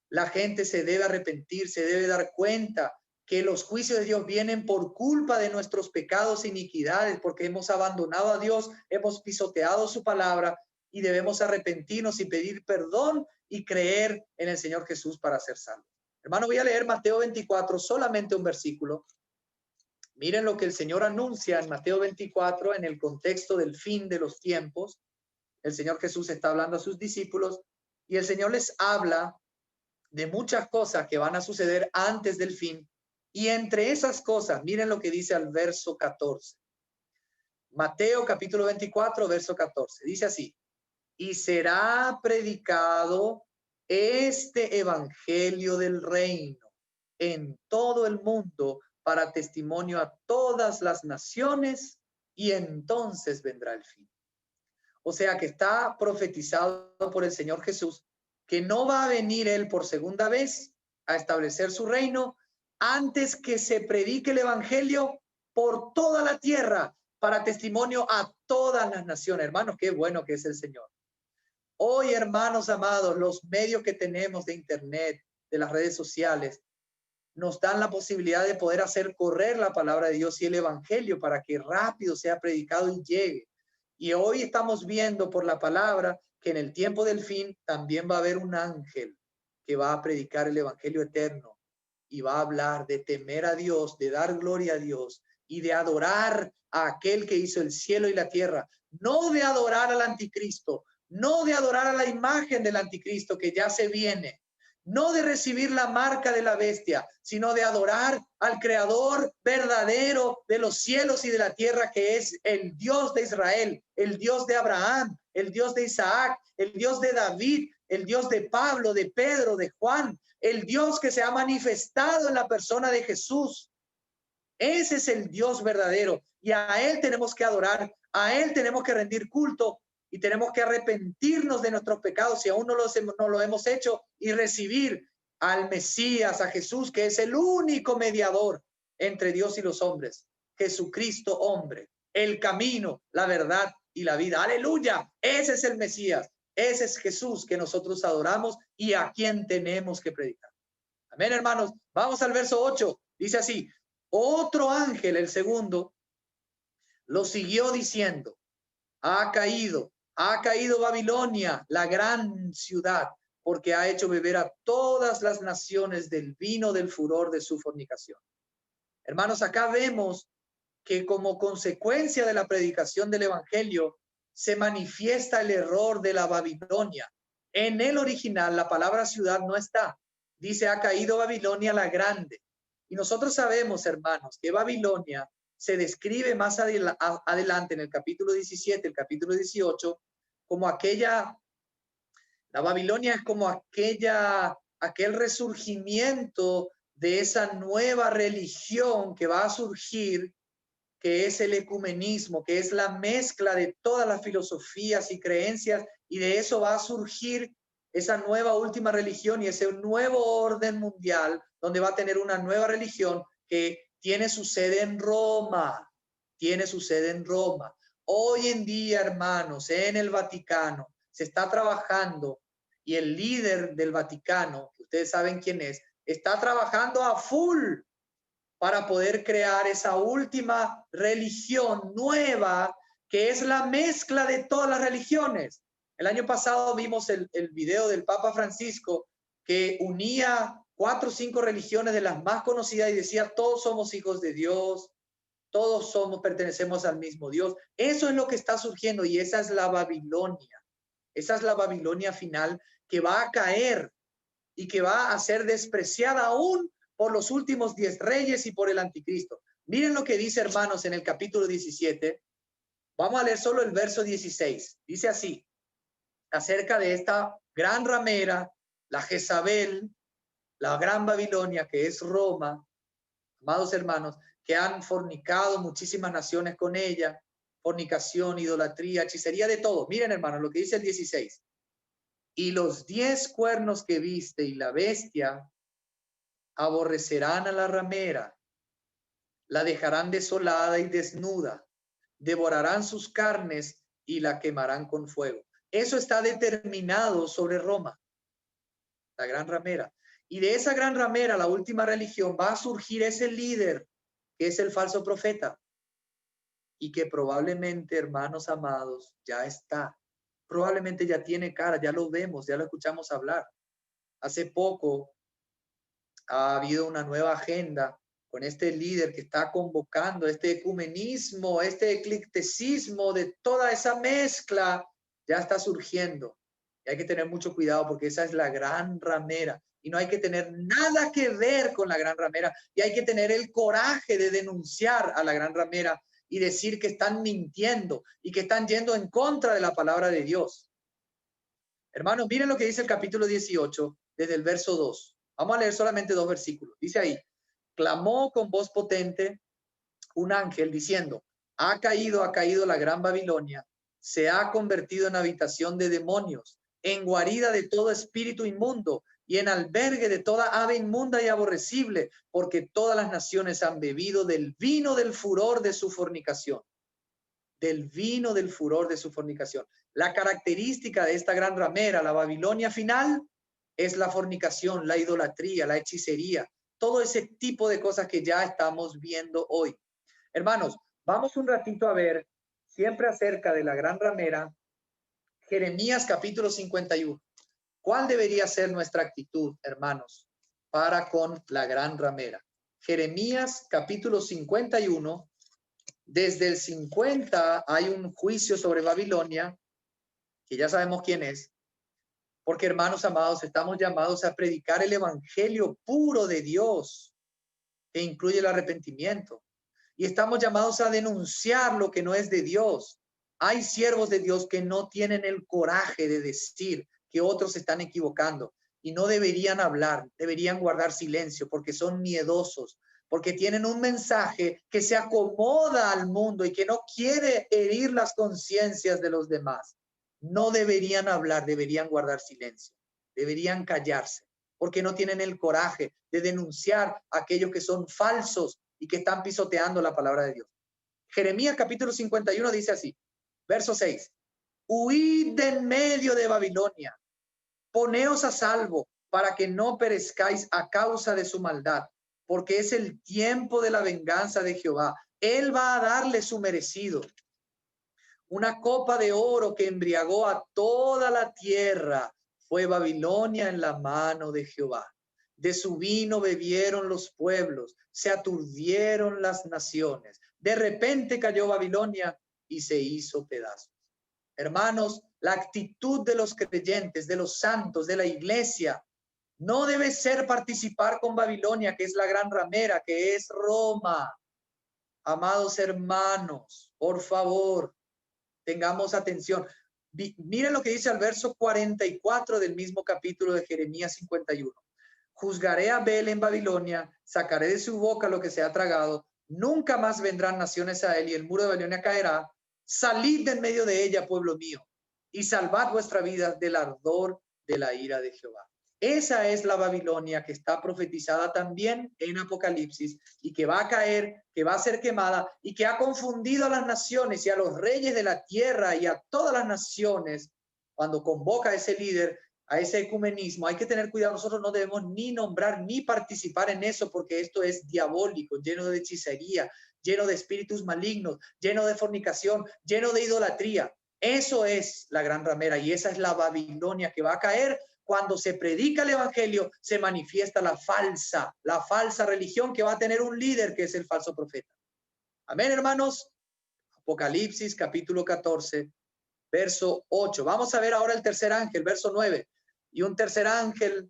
Speaker 1: La gente se debe arrepentir, se debe dar cuenta que los juicios de Dios vienen por culpa de nuestros pecados e iniquidades, porque hemos abandonado a Dios, hemos pisoteado su palabra, y debemos arrepentirnos y pedir perdón y creer en el Señor Jesús para ser salvos. Hermano, voy a leer Mateo 24, solamente un versículo. Miren lo que el Señor anuncia en Mateo 24 en el contexto del fin de los tiempos. El Señor Jesús está hablando a sus discípulos y el Señor les habla de muchas cosas que van a suceder antes del fin. Y entre esas cosas, miren lo que dice al verso 14. Mateo capítulo 24, verso 14. Dice así: y será predicado este evangelio del reino en todo el mundo para testimonio a todas las naciones, y entonces vendrá el fin. O sea que está profetizado por el Señor Jesús que no va a venir él por segunda vez a establecer su reino antes que se predique el evangelio por toda la tierra para testimonio a todas las naciones. Hermanos, qué bueno que es el Señor. Hoy, hermanos amados, los medios que tenemos de internet, de las redes sociales, nos dan la posibilidad de poder hacer correr la palabra de Dios y el evangelio para que rápido sea predicado y llegue. Y hoy estamos viendo por la palabra que en el tiempo del fin también va a haber un ángel que va a predicar el evangelio eterno y va a hablar de temer a Dios, de dar gloria a Dios y de adorar a aquel que hizo el cielo y la tierra, no de adorar al anticristo, no de adorar a la imagen del anticristo que ya se viene, no de recibir la marca de la bestia, sino de adorar al creador verdadero de los cielos y de la tierra, que es el Dios de Israel, el Dios de Abraham, el Dios de Isaac, el Dios de David, el Dios de Pablo, de Pedro, de Juan, el Dios que se ha manifestado en la persona de Jesús. Ese es el Dios verdadero y a Él tenemos que adorar, a Él tenemos que rendir culto y tenemos que arrepentirnos de nuestros pecados si aún no lo hemos hecho, y recibir al Mesías, a Jesús, que es el único mediador entre Dios y los hombres, Jesucristo hombre, el camino, la verdad y la vida. Aleluya, ese es el Mesías, ese es Jesús que nosotros adoramos y a quien tenemos que predicar. Amén, hermanos. Vamos al verso 8, dice así: otro ángel, el segundo, lo siguió diciendo: ha caído Babilonia, la gran ciudad, porque ha hecho beber a todas las naciones del vino del furor de su fornicación. Hermanos, acá vemos que como consecuencia de la predicación del evangelio se manifiesta el error de la Babilonia. En el original la palabra ciudad no está. Dice: ha caído Babilonia la grande. Y nosotros sabemos, hermanos, que Babilonia se describe más adelante en el capítulo 17, el capítulo 18, como la Babilonia es como aquel resurgimiento de esa nueva religión que va a surgir, que es el ecumenismo, que es la mezcla de todas las filosofías y creencias, y de eso va a surgir esa nueva última religión y ese nuevo orden mundial, donde va a tener una nueva religión que tiene su sede en Roma, tiene su sede en Roma. Hoy en día, hermanos, en el Vaticano se está trabajando y el líder del Vaticano, que ustedes saben quién es, está trabajando a full para poder crear esa última religión nueva, que es la mezcla de todas las religiones. El año pasado vimos el video del Papa Francisco que unía 4 o 5 religiones de las más conocidas y decía, todos somos hijos de Dios, todos pertenecemos al mismo Dios. Eso es lo que está surgiendo y esa es la Babilonia. Esa es la Babilonia final que va a caer y que va a ser despreciada aún por los últimos 10 reyes y por el anticristo. Miren lo que dice, hermanos, en el capítulo 17. Vamos a leer solo el verso 16. Dice así, acerca de esta gran ramera, la Jezabel, la gran Babilonia, que es Roma, amados hermanos, que han fornicado muchísimas naciones con ella, fornicación, idolatría, hechicería, de todo. Miren, hermanos, lo que dice el 16. Y los 10 cuernos que viste y la bestia aborrecerán a la ramera, la dejarán desolada y desnuda, devorarán sus carnes y la quemarán con fuego. Eso está determinado sobre Roma, la gran ramera. Y de esa gran ramera, la última religión, va a surgir ese líder que es el falso profeta y que probablemente, hermanos amados, ya está. Probablemente ya tiene cara, ya lo vemos, ya lo escuchamos hablar. Hace poco ha habido una nueva agenda con este líder que está convocando este ecumenismo, este eclecticismo de toda esa mezcla, ya está surgiendo. Y hay que tener mucho cuidado porque esa es la gran ramera y no hay que tener nada que ver con la gran ramera y hay que tener el coraje de denunciar a la gran ramera y decir que están mintiendo y que están yendo en contra de la palabra de Dios. Hermanos, miren lo que dice el capítulo 18 desde el verso 2. Vamos a leer solamente 2 versículos. Dice ahí, clamó con voz potente un ángel diciendo, ha caído la gran Babilonia, se ha convertido en habitación de demonios, en guarida de todo espíritu inmundo y en albergue de toda ave inmunda y aborrecible, porque todas las naciones han bebido del vino del furor de su fornicación. Del vino del furor de su fornicación. La característica de esta gran ramera, la Babilonia final, es la fornicación, la idolatría, la hechicería, todo ese tipo de cosas que ya estamos viendo hoy. Hermanos, vamos un ratito a ver, siempre acerca de la gran ramera, Jeremías capítulo 51. ¿Cuál debería ser nuestra actitud, hermanos, para con la gran ramera? Jeremías capítulo 51. Desde el 50 hay un juicio sobre Babilonia, que ya sabemos quién es, porque, hermanos amados, estamos llamados a predicar el evangelio puro de Dios, que incluye el arrepentimiento. Y estamos llamados a denunciar lo que no es de Dios. Hay siervos de Dios que no tienen el coraje de decir que otros se están equivocando y no deberían hablar, deberían guardar silencio porque son miedosos, porque tienen un mensaje que se acomoda al mundo y que no quiere herir las conciencias de los demás. No deberían hablar, deberían guardar silencio, deberían callarse, porque no tienen el coraje de denunciar a aquellos que son falsos y que están pisoteando la palabra de Dios. Jeremías capítulo 51 dice así, verso 6, huid de en medio de Babilonia, poneos a salvo para que no perezcáis a causa de su maldad, porque es el tiempo de la venganza de Jehová. Él va a darle su merecido. Una copa de oro que embriagó a toda la tierra fue Babilonia en la mano de Jehová. De su vino bebieron los pueblos, se aturdieron las naciones. De repente cayó Babilonia y se hizo pedazos. Hermanos, la actitud de los creyentes, de los santos, de la iglesia, No debe ser participar con Babilonia, que es la gran ramera, que es Roma. Amados hermanos, por favor, tengamos atención. Miren lo que dice el verso 44 del mismo capítulo de Jeremías 51. Juzgaré a Bel en Babilonia, sacaré de su boca lo que se ha tragado, nunca más vendrán naciones a él y el muro de Babilonia caerá. Salid de en medio de ella, pueblo mío, y salvad vuestra vida del ardor de la ira de Jehová. Esa es la Babilonia que está profetizada también en Apocalipsis y que va a caer, que va a ser quemada y que ha confundido a las naciones y a los reyes de la tierra y a todas las naciones. Cuando convoca a ese líder, a ese ecumenismo, hay que tener cuidado. Nosotros no debemos ni nombrar ni participar en eso porque esto es diabólico, lleno de hechicería, lleno de espíritus malignos, lleno de fornicación, lleno de idolatría. Eso es la gran ramera y esa es la Babilonia que va a caer. Cuando se predica el evangelio, se manifiesta la falsa religión que va a tener un líder que es el falso profeta. Amén, hermanos. Apocalipsis capítulo 14, verso 8. Vamos a ver ahora el tercer ángel, verso 9. Y un tercer ángel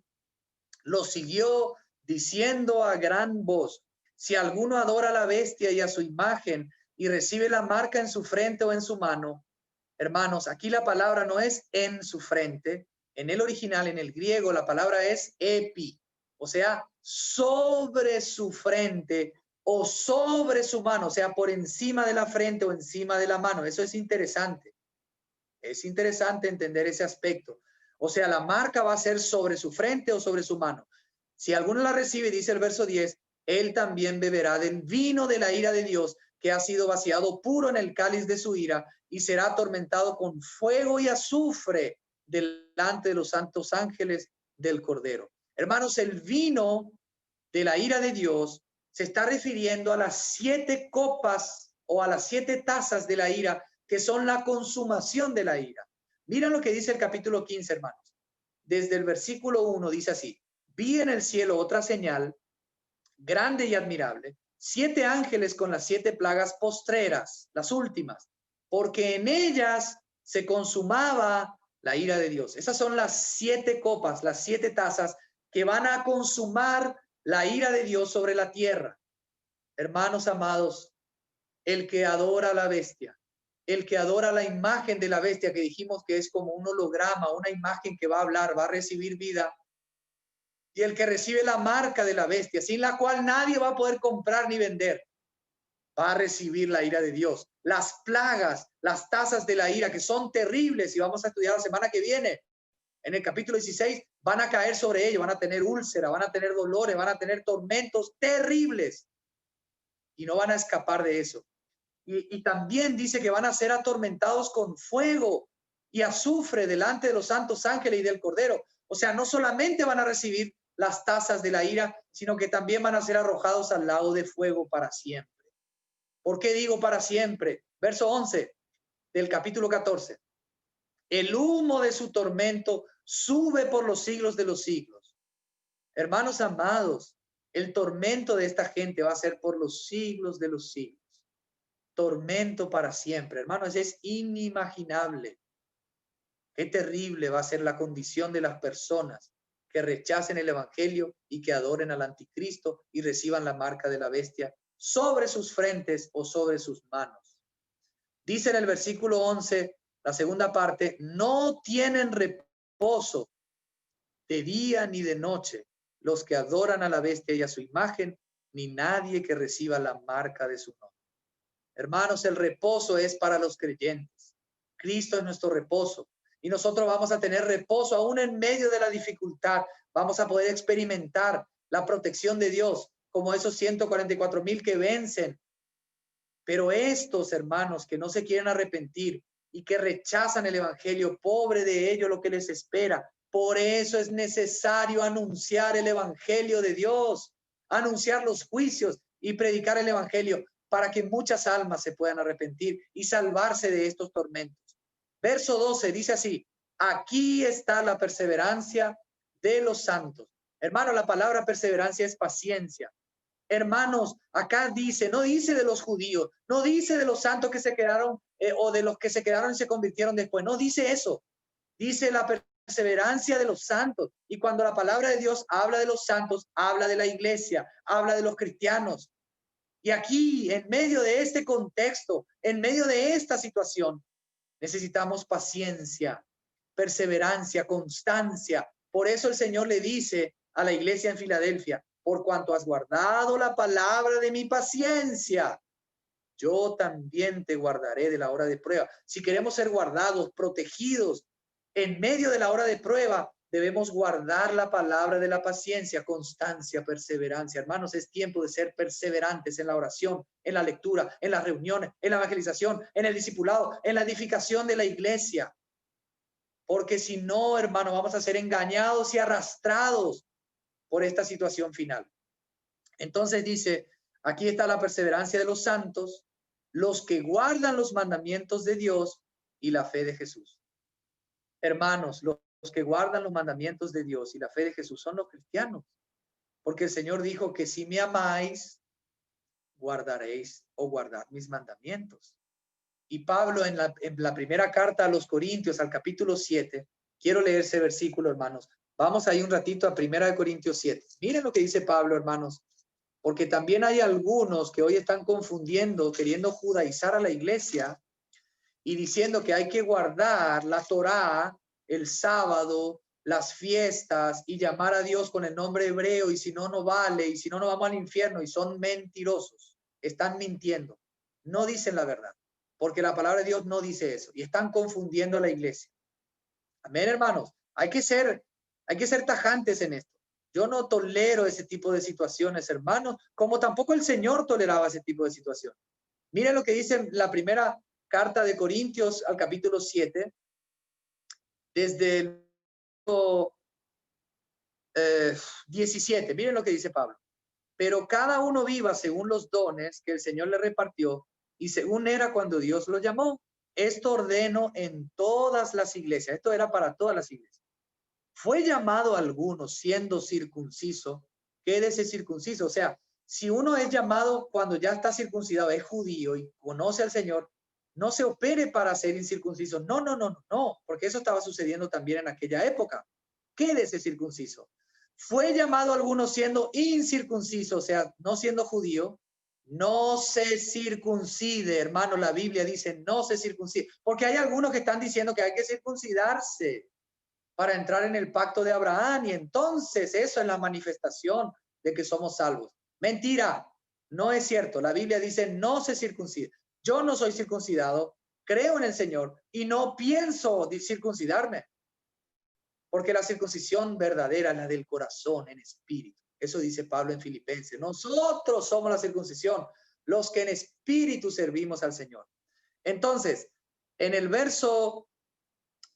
Speaker 1: lo siguió diciendo a gran voz: si alguno adora a la bestia y a su imagen y recibe la marca en su frente o en su mano. Hermanos, aquí la palabra no es en su frente. En el original, en el griego, la palabra es epi, o sea, sobre su frente o sobre su mano, o sea, por encima de la frente o encima de la mano. Eso es interesante. Es interesante entender ese aspecto. O sea, la marca va a ser sobre su frente o sobre su mano. Si alguno la recibe, dice el verso 10, él también beberá del vino de la ira de Dios, que ha sido vaciado puro en el cáliz de su ira, y será atormentado con fuego y azufre delante de los santos ángeles del Cordero. Hermanos, el vino de la ira de Dios se está refiriendo a las 7 copas o a las 7 tazas de la ira, que son la consumación de la ira. Miren lo que dice el capítulo 15, hermanos. Desde el versículo 1 dice así: vi en el cielo otra señal grande y admirable, 7 ángeles con las 7 plagas postreras, las últimas, porque en ellas se consumaba la ira de Dios. Esas son las 7 copas, las 7 tazas que van a consumar la ira de Dios sobre la tierra. Hermanos amados, el que adora a la bestia, el que adora la imagen de la bestia, que dijimos que es como un holograma, una imagen que va a hablar, va a recibir vida, y el que recibe la marca de la bestia, sin la cual nadie va a poder comprar ni vender, va a recibir la ira de Dios. Las plagas, las tazas de la ira, que son terribles, y vamos a estudiar la semana que viene, en el capítulo 16, van a caer sobre ellos, van a tener úlcera, van a tener dolores, van a tener tormentos terribles, y no van a escapar de eso. Y también dice que van a ser atormentados con fuego y azufre delante de los santos ángeles y del Cordero. O sea, no solamente van a recibir las tazas de la ira, sino que también van a ser arrojados al lago de fuego para siempre. ¿Por qué digo para siempre? Verso 11 del capítulo 14. El humo de su tormento sube por los siglos de los siglos. Hermanos amados, el tormento de esta gente va a ser por los siglos de los siglos. Tormento para siempre. Hermanos, es inimaginable. Qué terrible va a ser la condición de las personas que rechacen el evangelio y que adoren al anticristo y reciban la marca de la bestia sobre sus frentes o sobre sus manos. Dice en el versículo 11, la segunda parte: no tienen reposo de día ni de noche los que adoran a la bestia y a su imagen, ni nadie que reciba la marca de su nombre. Hermanos, el reposo es para los creyentes. Cristo es nuestro reposo. Y nosotros vamos a tener reposo aún en medio de la dificultad. Vamos a poder experimentar la protección de Dios, como esos 144,000 que vencen. Pero estos hermanos que no se quieren arrepentir y que rechazan el evangelio, pobre de ellos lo que les espera. Por eso es necesario anunciar el evangelio de Dios, anunciar los juicios y predicar el evangelio, para que muchas almas se puedan arrepentir y salvarse de estos tormentos. Verso 12 dice así: aquí está la perseverancia de los santos. Hermano, la palabra perseverancia es paciencia. Hermanos, acá dice, no dice de los judíos, no dice de los santos que se quedaron o de los que se quedaron y se convirtieron después, no dice eso. Dice la perseverancia de los santos. Y cuando la palabra de Dios habla de los santos, habla de la iglesia, habla de los cristianos. Y aquí, en medio de este contexto, en medio de esta situación, necesitamos paciencia, perseverancia, constancia. Por eso el Señor le dice a la iglesia en Filadelfia: por cuanto has guardado la palabra de mi paciencia, yo también te guardaré de la hora de prueba. Si queremos ser guardados, protegidos en medio de la hora de prueba, debemos guardar la palabra de la paciencia, constancia, perseverancia. Hermanos, es tiempo de ser perseverantes en la oración, en la lectura, en las reuniones, en la evangelización, en el discipulado, en la edificación de la iglesia. Porque si no, hermano, vamos a ser engañados y arrastrados por esta situación final. Entonces dice, aquí está la perseverancia de los santos, los que guardan los mandamientos de Dios y la fe de Jesús. Hermanos, los que guardan los mandamientos de Dios y la fe de Jesús son los cristianos, porque el Señor dijo que si me amáis, guardaréis o guardad mis mandamientos. Y Pablo en la primera carta a los Corintios, al capítulo 7, quiero leer ese versículo, hermanos. Vamos ahí un ratito a 1 Corintios 7. Miren lo que dice Pablo, hermanos, porque también hay algunos que hoy están confundiendo, queriendo judaizar a la iglesia y diciendo que hay que guardar la Torá, el sábado, las fiestas y llamar a Dios con el nombre hebreo, y si no, no vale, y si no, no vamos al infierno. Y son mentirosos, están mintiendo, no dicen la verdad, porque la palabra de Dios no dice eso, y están confundiendo a la iglesia. Amén, hermanos. Hay que ser tajantes en esto. Yo no tolero ese tipo de situaciones, hermanos, como tampoco el Señor toleraba ese tipo de situaciones. Miren lo que dice la primera carta de Corintios al capítulo 7, desde el 17. Miren lo que dice Pablo. Pero cada uno viva según los dones que el Señor le repartió y según era cuando Dios lo llamó. Esto ordeno en todas las iglesias. Esto era para todas las iglesias. Fue llamado a algunos siendo circunciso, quédese circunciso. O sea, si uno es llamado cuando ya está circuncidado, es judío y conoce al Señor, no se opere para ser incircunciso. No, porque eso estaba sucediendo también en aquella época. Quédese circunciso. Fue llamado a algunos siendo incircunciso, o sea, no siendo judío, no se circuncide, hermano. La Biblia dice no se circuncide, porque hay algunos que están diciendo que hay que circuncidarse para entrar en el pacto de Abraham, y entonces eso es la manifestación de que somos salvos. Mentira, no es cierto. La Biblia dice no se circuncide. Yo no soy circuncidado, creo en el Señor y no pienso circuncidarme, porque la circuncisión verdadera es la del corazón en espíritu. Eso dice Pablo en Filipenses. Nosotros somos la circuncisión, los que en espíritu servimos al Señor. Entonces, en el verso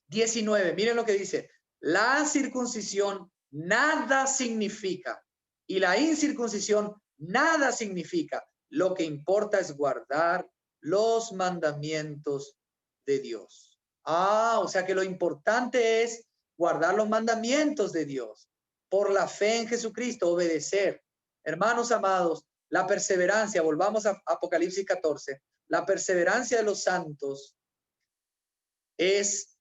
Speaker 1: 19, miren lo que dice: la circuncisión nada significa y la incircuncisión nada significa. Lo que importa es guardar los mandamientos de Dios. O sea que lo importante es guardar los mandamientos de Dios por la fe en Jesucristo, obedecer. Hermanos amados, la perseverancia, volvamos a Apocalipsis 14, la perseverancia de los santos es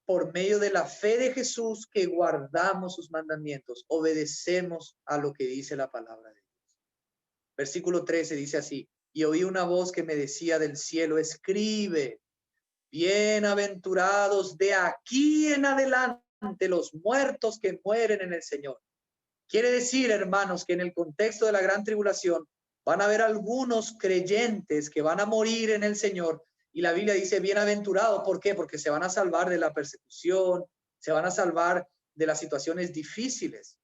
Speaker 1: por medio de la fe de Jesús que guardamos sus mandamientos, obedecemos a lo que dice la palabra de Dios. Versículo 13 dice así: y oí una voz que me decía del cielo, escribe, bienaventurados de aquí en adelante los muertos que mueren en el Señor. Quiere decir, hermanos, que en el contexto de la gran tribulación van a haber algunos creyentes que van a morir en el Señor. Y la Biblia dice bienaventurado. ¿Por qué? Porque se van a salvar de la persecución, se van a salvar de las situaciones difíciles.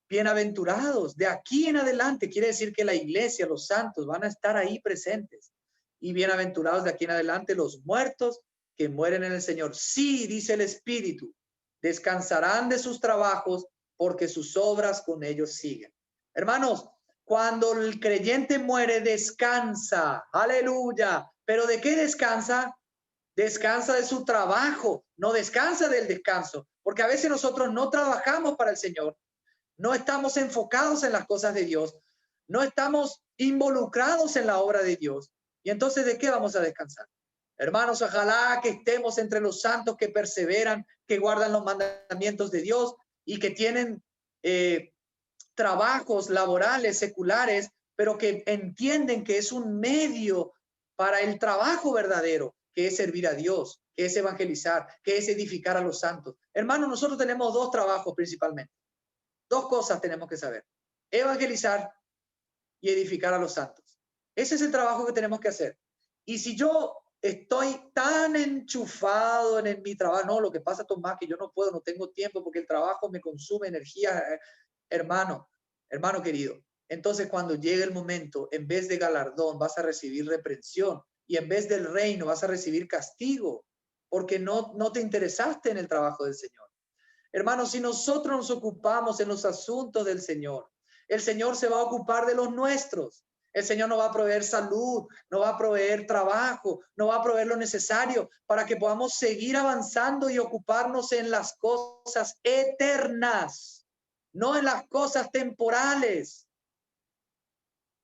Speaker 1: Bienaventurados de aquí en adelante. Quiere decir que la iglesia, los santos, van a estar ahí presentes. Y bienaventurados de aquí en adelante los muertos que mueren en el Señor. Sí, dice el Espíritu, descansarán de sus trabajos porque sus obras con ellos siguen. Hermanos, cuando el creyente muere, descansa. Aleluya. ¿Pero de qué descansa? Descansa de su trabajo, no descansa del descanso, porque a veces nosotros no trabajamos para el Señor, no estamos enfocados en las cosas de Dios, no estamos involucrados en la obra de Dios. Y entonces, ¿de qué vamos a descansar? Hermanos, ojalá que estemos entre los santos que perseveran, que guardan los mandamientos de Dios y que tienen trabajos laborales, seculares, pero que entienden que es un medio para el trabajo verdadero, que es servir a Dios, que es evangelizar, que es edificar a los santos. Hermanos, nosotros tenemos dos trabajos principalmente. Dos cosas tenemos que saber: evangelizar y edificar a los santos. Ese es el trabajo que tenemos que hacer. Y si yo estoy tan enchufado en mi trabajo, no, lo que pasa, Tomás, que yo no puedo, no tengo tiempo porque el trabajo me consume energía, hermano querido. Entonces, cuando llegue el momento, en vez de galardón, vas a recibir reprensión, y en vez del reino vas a recibir castigo, porque no te interesaste en el trabajo del Señor. Hermanos, si nosotros nos ocupamos en los asuntos del Señor, el Señor se va a ocupar de los nuestros. El Señor nos va a proveer salud, nos va a proveer trabajo, nos va a proveer lo necesario para que podamos seguir avanzando y ocuparnos en las cosas eternas, no en las cosas temporales,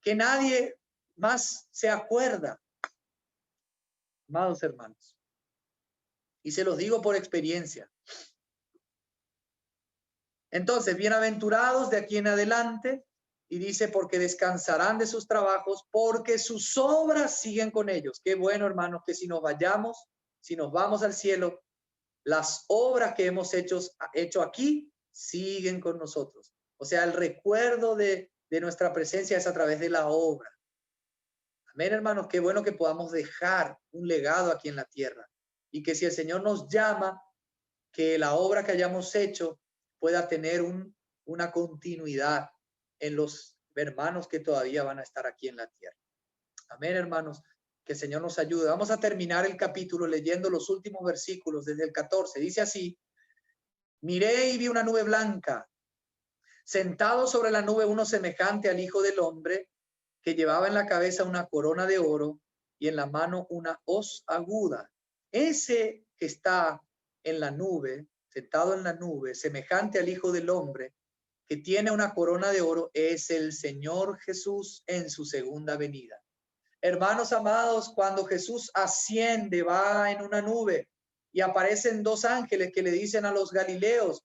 Speaker 1: que nadie más se acuerda. Amados hermanos, y se los digo por experiencia. Entonces, bienaventurados de aquí en adelante, y dice, porque descansarán de sus trabajos, porque sus obras siguen con ellos. Qué bueno, hermanos, que si nos vamos al cielo, las obras que hemos hecho aquí siguen con nosotros. O sea, el recuerdo de nuestra presencia es a través de la obra. Amén, hermanos, qué bueno que podamos dejar un legado aquí en la tierra, y que si el Señor nos llama, que la obra que hayamos hecho pueda tener una continuidad en los hermanos que todavía van a estar aquí en la tierra. Amén, hermanos, que el Señor nos ayude. Vamos a terminar el capítulo leyendo los últimos versículos desde el 14. Dice así: miré y vi una nube blanca, sentado sobre la nube uno semejante al Hijo del Hombre, que llevaba en la cabeza una corona de oro y en la mano una hoz aguda. Ese que está en la nube, sentado en la nube, semejante al Hijo del Hombre, que tiene una corona de oro, es el Señor Jesús en su segunda venida. Hermanos amados, cuando Jesús asciende, va en una nube y aparecen dos ángeles que le dicen a los galileos: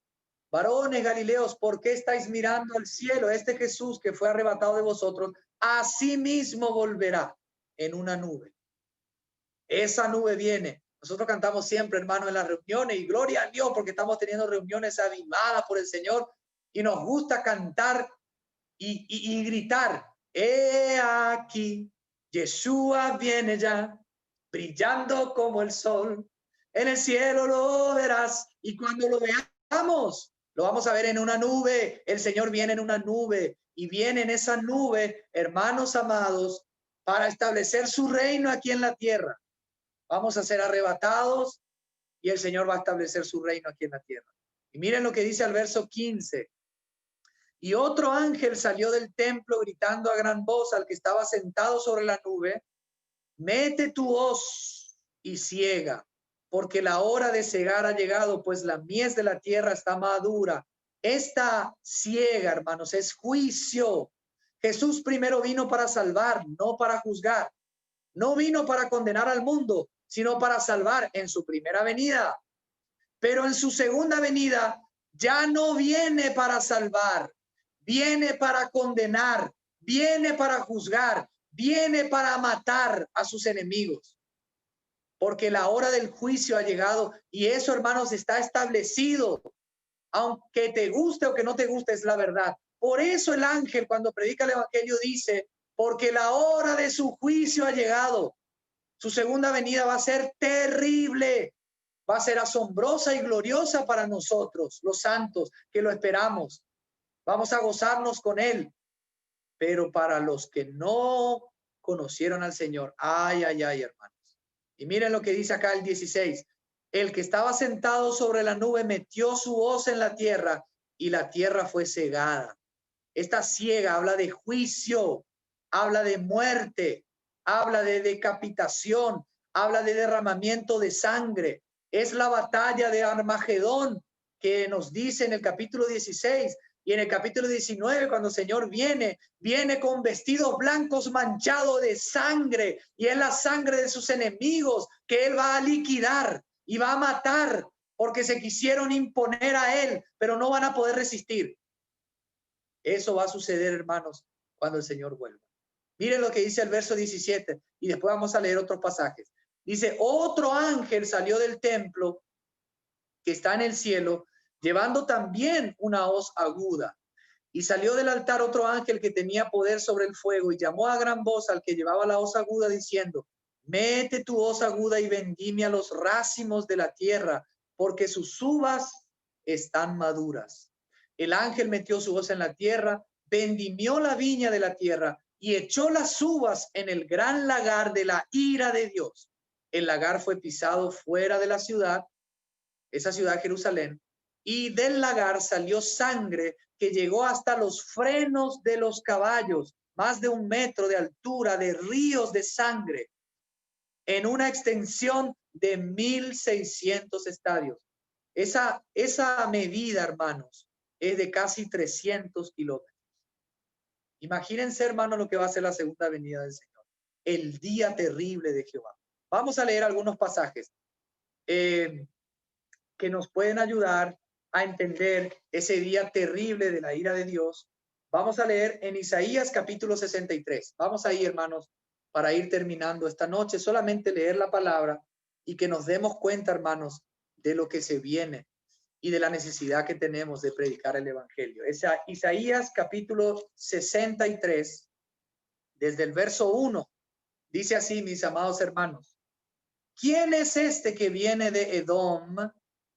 Speaker 1: varones galileos, ¿por qué estáis mirando al cielo? Este Jesús que fue arrebatado de vosotros, así mismo volverá en una nube. Esa nube viene. Nosotros cantamos siempre, hermano, en las reuniones, y gloria a Dios porque estamos teniendo reuniones avivadas por el Señor, y nos gusta cantar y gritar: he aquí, Yeshua viene ya, brillando como el sol. En el cielo lo verás, y cuando lo veamos, lo vamos a ver en una nube. El Señor viene en una nube, y viene en esa nube, hermanos amados, para establecer su reino aquí en la tierra. Vamos a ser arrebatados y el Señor va a establecer su reino aquí en la tierra. Y miren lo que dice al verso 15. Y otro ángel salió del templo gritando a gran voz al que estaba sentado sobre la nube: mete tu hoz y ciega, porque la hora de cegar ha llegado, pues la mies de la tierra está madura. Esta ciega, hermanos, es juicio. Jesús primero vino para salvar, no para juzgar. No vino para condenar al mundo, sino para salvar en su primera venida. Pero en su segunda venida ya no viene para salvar, viene para condenar, viene para juzgar, viene para matar a sus enemigos. Porque la hora del juicio ha llegado, y eso, hermanos, está establecido. Aunque te guste o que no te guste, es la verdad. Por eso el ángel, cuando predica el evangelio, dice: porque la hora de su juicio ha llegado. Su segunda venida va a ser terrible, va a ser asombrosa y gloriosa para nosotros, los santos, que lo esperamos. Vamos a gozarnos con él. Pero para los que no conocieron al Señor, ay, ay, ay, hermanos. Y miren lo que dice acá el 16. El que estaba sentado sobre la nube metió su hoz en la tierra, y la tierra fue cegada. Esta ciega habla de juicio, habla de muerte, habla de decapitación, habla de derramamiento de sangre. Es la batalla de Armagedón que nos dice en el capítulo 16. Y en el capítulo 19, cuando el Señor viene con vestidos blancos manchados de sangre, y es la sangre de sus enemigos que Él va a liquidar y va a matar, porque se quisieron imponer a Él, pero no van a poder resistir. Eso va a suceder, hermanos, cuando el Señor vuelva. Miren lo que dice el verso 17, y después vamos a leer otros pasajes. Dice, otro ángel salió del templo que está en el cielo, llevando también una hoz aguda. Y salió del altar otro ángel que tenía poder sobre el fuego, y llamó a gran voz al que llevaba la hoz aguda, diciendo, mete tu hoz aguda y vendimia los racimos de la tierra, porque sus uvas están maduras. El ángel metió su hoz en la tierra, vendimió la viña de la tierra y echó las uvas en el gran lagar de la ira de Dios. El lagar fue pisado fuera de la ciudad, esa ciudad Jerusalén, y del lagar salió sangre que llegó hasta los frenos de los caballos, más de 1 metro de altura, de ríos de sangre, en una extensión de 1,600 estadios. Esa medida, hermanos, es de casi 300 kilómetros. Imagínense, hermanos, lo que va a ser la segunda venida del Señor, el día terrible de Jehová. Vamos a leer algunos pasajes que nos pueden ayudar a entender ese día terrible de la ira de Dios. Vamos a leer en Isaías capítulo 63. Vamos ahí, hermanos, para ir terminando esta noche, solamente leer la palabra y que nos demos cuenta, hermanos, de lo que se viene y de la necesidad que tenemos de predicar el evangelio. Es Isaías capítulo 63, desde el verso 1. Dice así, mis amados hermanos, ¿quién es este que viene de Edom,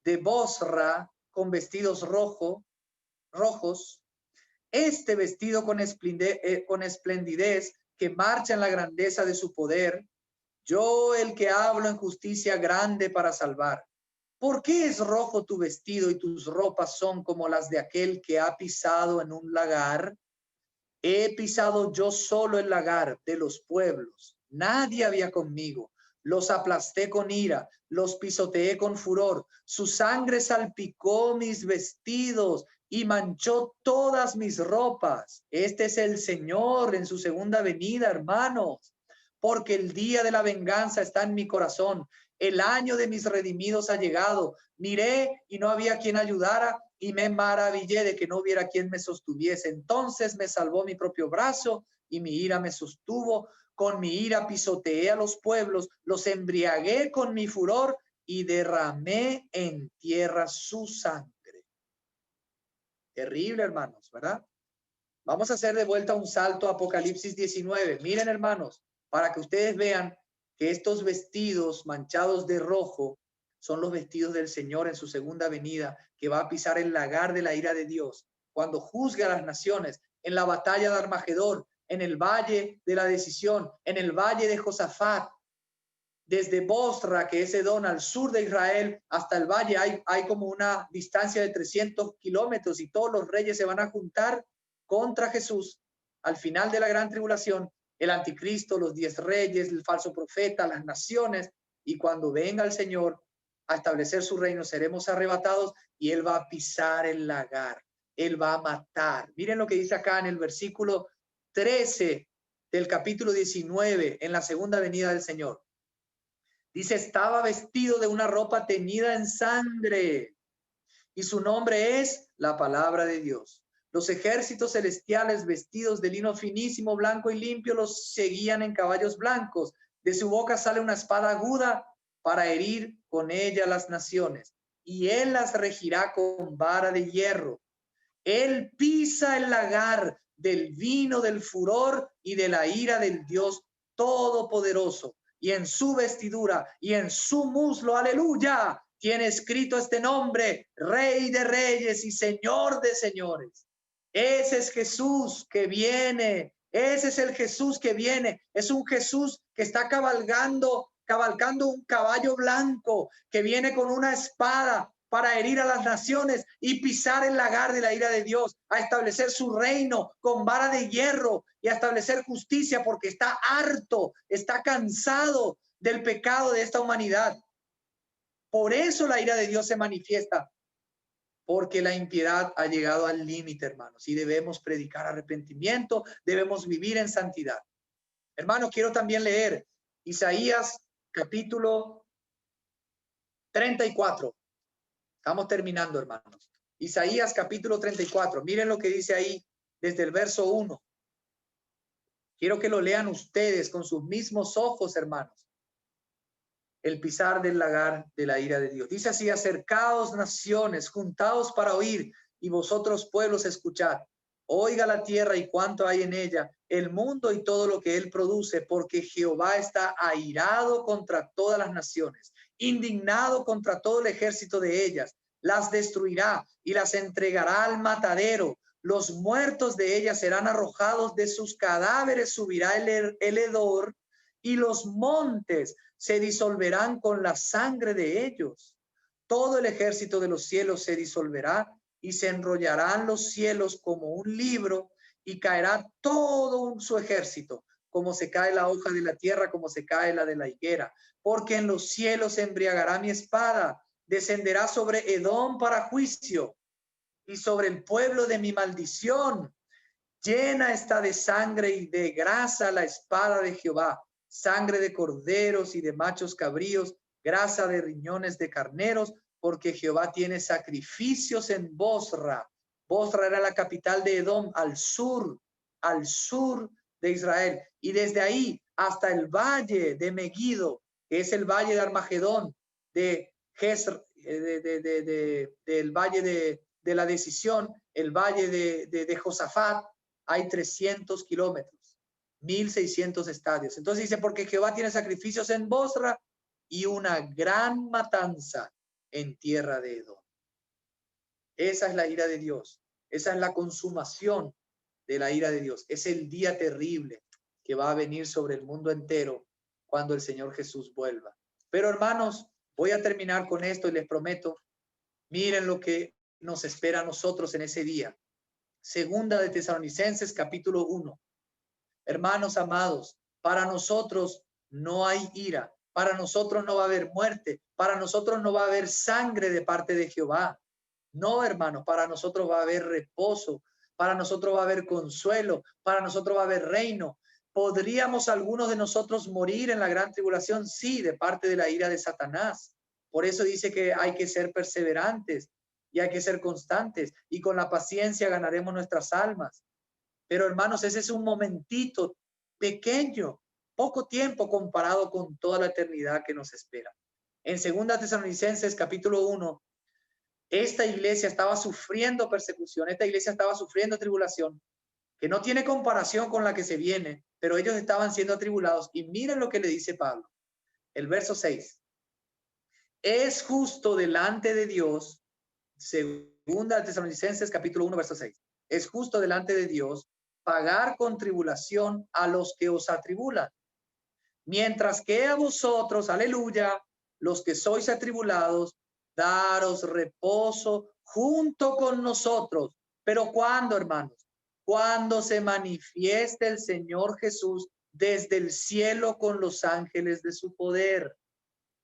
Speaker 1: de Bosra, con vestidos rojos? Este vestido con esplendidez, que marcha en la grandeza de su poder. Yo, el que hablo en justicia grande para salvar. ¿Por qué es rojo tu vestido y tus ropas son como las de aquel que ha pisado en un lagar? He pisado yo solo el lagar de los pueblos. Nadie había conmigo. Los aplasté con ira, los pisoteé con furor. Su sangre salpicó mis vestidos y manchó todas mis ropas. Este es el Señor en su segunda venida, hermanos, porque el día de la venganza está en mi corazón. El año de mis redimidos ha llegado. Miré y no había quien ayudara, y me maravillé de que no hubiera quien me sostuviese. Entonces me salvó mi propio brazo y mi ira me sostuvo. Con mi ira pisoteé a los pueblos, los embriagué con mi furor y derramé en tierra su sangre. Terrible, hermanos, ¿verdad? Vamos a hacer de vuelta un salto a Apocalipsis 19. Miren, hermanos, para que ustedes vean que estos vestidos manchados de rojo son los vestidos del Señor en su segunda venida, que va a pisar el lagar de la ira de Dios, cuando juzgue a las naciones, en la batalla de Armagedón, en el valle de la decisión, en el valle de Josafat, desde Bosra, que es Edom, al sur de Israel, hasta el valle hay como una distancia de 300 kilómetros, y todos los reyes se van a juntar contra Jesús al final de la gran tribulación, el anticristo, los 10 reyes, el falso profeta, las naciones, y cuando venga el Señor a establecer su reino, seremos arrebatados y Él va a pisar el lagar, Él va a matar. Miren lo que dice acá en el versículo 13 del capítulo 19, en la segunda venida del Señor. Dice, estaba vestido de una ropa teñida en sangre, y su nombre es la palabra de Dios. Los ejércitos celestiales, vestidos de lino finísimo, blanco y limpio, los seguían en caballos blancos. De su boca sale una espada aguda para herir con ella las naciones, y él las regirá con vara de hierro. Él pisa el lagar del vino del furor y de la ira del Dios Todopoderoso, y en su vestidura y en su muslo, aleluya, tiene escrito este nombre: Rey de Reyes y Señor de Señores. Ese es Jesús que viene. Ese es el Jesús que viene. Es un Jesús que está cabalgando un caballo blanco, que viene con una espada para herir a las naciones y pisar el lagar de la ira de Dios, a establecer su reino con vara de hierro y a establecer justicia, porque está harto, está cansado del pecado de esta humanidad. Por eso la ira de Dios se manifiesta porque la impiedad ha llegado al límite, hermanos, y debemos predicar arrepentimiento, debemos vivir en santidad. Hermanos, quiero también leer Isaías capítulo 34. Estamos terminando, hermanos. Isaías capítulo 34. Miren lo que dice ahí desde el verso 1. Quiero que lo lean ustedes con sus mismos ojos, hermanos. El pisar del lagar de la ira de Dios. Dice así: acercaos naciones, juntaos para oír, y vosotros pueblos escuchad. Oiga la tierra y cuánto hay en ella, el mundo y todo lo que él produce, porque Jehová está airado contra todas las naciones, indignado contra todo el ejército de ellas. Las destruirá y las entregará al matadero. Los muertos de ellas serán arrojados, de sus cadáveres subirá el hedor, y los montes se disolverán con la sangre de ellos. Todo el ejército de los cielos se disolverá, y se enrollarán los cielos como un libro, y caerá todo su ejército, como se cae la hoja de la tierra, como se cae la de la higuera. Porque en los cielos se embriagará mi espada, descenderá sobre Edom para juicio, y sobre el pueblo de mi maldición. Llena está de sangre y de grasa la espada de Jehová, sangre de corderos y de machos cabríos, grasa de riñones de carneros, porque Jehová tiene sacrificios en Bosra. Bosra era la capital de Edom, al sur de Israel. Y desde ahí hasta el valle de Megiddo, que es el valle de Armagedón, de Gesr, del valle de la decisión, el valle de Josafat, hay 300 kilómetros, 1,600 estadios. Entonces dice, porque Jehová tiene sacrificios en Bosra y una gran matanza en tierra de Edom. Esa es la ira de Dios. Esa es la consumación de la ira de Dios. Es el día terrible que va a venir sobre el mundo entero cuando el Señor Jesús vuelva. Pero hermanos, voy a terminar con esto y les prometo, miren lo que nos espera a nosotros en ese día. Segunda de Tesalonicenses capítulo 1. Hermanos amados, para nosotros no hay ira, para nosotros no va a haber muerte, para nosotros no va a haber sangre de parte de Jehová. No, hermanos, para nosotros va a haber reposo, para nosotros va a haber consuelo, para nosotros va a haber reino. ¿Podríamos algunos de nosotros morir en la gran tribulación? Sí, de parte de la ira de Satanás. Por eso dice que hay que ser perseverantes y hay que ser constantes, y con la paciencia ganaremos nuestras almas. Pero hermanos, ese es un momentito pequeño, poco tiempo comparado con toda la eternidad que nos espera. En 2 Tesalonicenses capítulo 1, esta iglesia estaba sufriendo persecución, esta iglesia estaba sufriendo tribulación, que no tiene comparación con la que se viene, pero ellos estaban siendo atribulados. Y miren lo que le dice Pablo, el verso 6. Es justo delante de Dios, 2 Tesalonicenses capítulo 1, verso 6. Es justo delante de Dios pagar con tribulación a los que os atribulan, mientras que a vosotros, aleluya, los que sois atribulados, daros reposo junto con nosotros. Pero ¿cuándo, hermanos? Cuando se manifieste el Señor Jesús desde el cielo con los ángeles de su poder.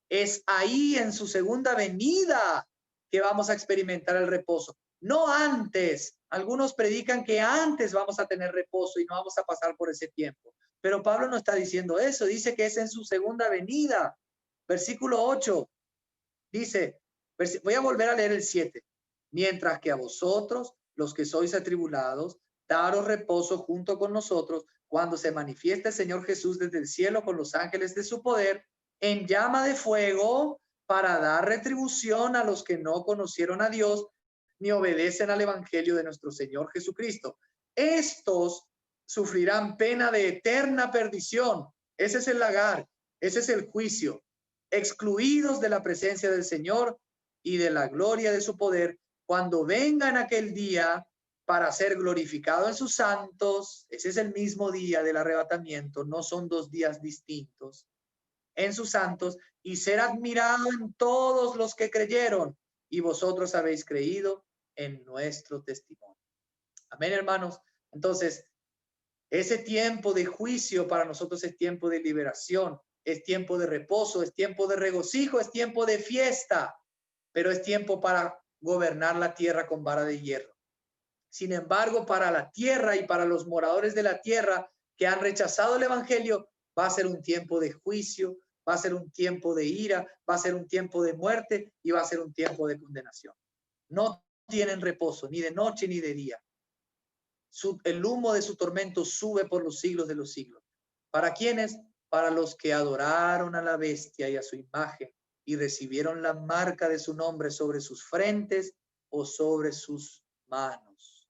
Speaker 1: Es ahí, en su segunda venida, que vamos a experimentar el reposo. No antes. Algunos predican que antes vamos a tener reposo y no vamos a pasar por ese tiempo. Pero Pablo no está diciendo eso. Dice que es en su segunda venida. Versículo 8. Dice, voy a volver a leer el 7. Mientras que a vosotros, los que sois atribulados, daros reposo junto con nosotros, cuando se manifieste el Señor Jesús desde el cielo con los ángeles de su poder, en llama de fuego, para dar retribución a los que no conocieron a Dios ni obedecen al evangelio de nuestro Señor Jesucristo. Estos sufrirán pena de eterna perdición. Ese es el lagar, ese es el juicio, excluidos de la presencia del Señor y de la gloria de su poder, cuando vengan aquel día para ser glorificado en sus santos. Ese es el mismo día del arrebatamiento, no son dos días distintos. En sus santos, y ser admirado en todos los que creyeron, y vosotros habéis creído en nuestro testimonio. Amén, hermanos. Entonces, ese tiempo de juicio para nosotros es tiempo de liberación, es tiempo de reposo, es tiempo de regocijo, es tiempo de fiesta, pero es tiempo para gobernar la tierra con vara de hierro. Sin embargo, para la tierra y para los moradores de la tierra que han rechazado el evangelio, va a ser un tiempo de juicio, va a ser un tiempo de ira, va a ser un tiempo de muerte y va a ser un tiempo de condenación. No tienen reposo, ni de noche ni de día. El humo de su tormento sube por los siglos de los siglos. ¿Para quiénes? Para los que adoraron a la bestia y a su imagen y recibieron la marca de su nombre sobre sus frentes o sobre sus manos.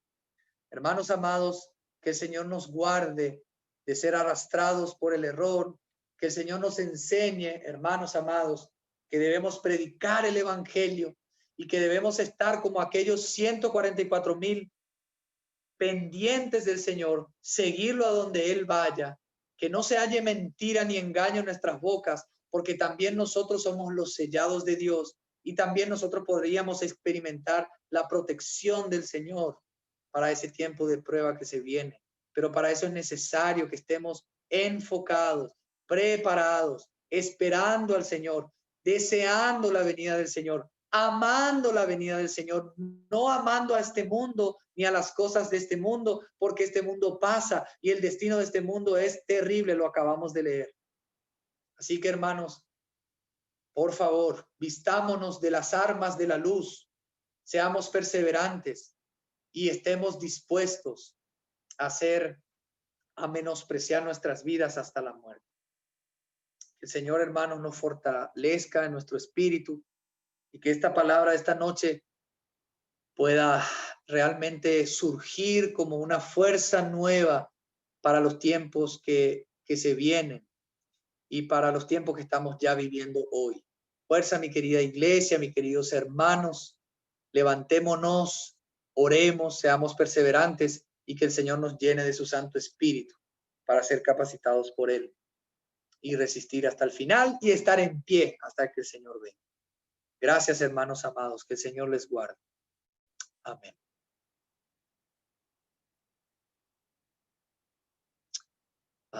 Speaker 1: Hermanos amados, que el Señor nos guarde de ser arrastrados por el error, que el Señor nos enseñe, hermanos amados, que debemos predicar el evangelio y que debemos estar como aquellos 144,000 pendientes del Señor, seguirlo a donde Él vaya, que no se halle mentira ni engaño en nuestras bocas, porque también nosotros somos los sellados de Dios y también nosotros podríamos experimentar la protección del Señor para ese tiempo de prueba que se viene. Pero para eso es necesario que estemos enfocados, preparados, esperando al Señor, deseando la venida del Señor, amando la venida del Señor, no amando a este mundo ni a las cosas de este mundo, porque este mundo pasa y el destino de este mundo es terrible, lo acabamos de leer. Así que, hermanos, por favor, vistámonos de las armas de la luz, seamos perseverantes y estemos dispuestos a menospreciar nuestras vidas hasta la muerte. Que el Señor, hermanos, nos fortalezca en nuestro espíritu y que esta palabra de esta noche pueda realmente surgir como una fuerza nueva para los tiempos que se vienen y para los tiempos que estamos ya viviendo hoy. Fuerza, mi querida iglesia, mis queridos hermanos, levantémonos, oremos, seamos perseverantes y que el Señor nos llene de su Santo Espíritu para ser capacitados por Él y resistir hasta el final y estar en pie hasta que el Señor venga. Gracias, hermanos amados, que el Señor les guarde. Amén.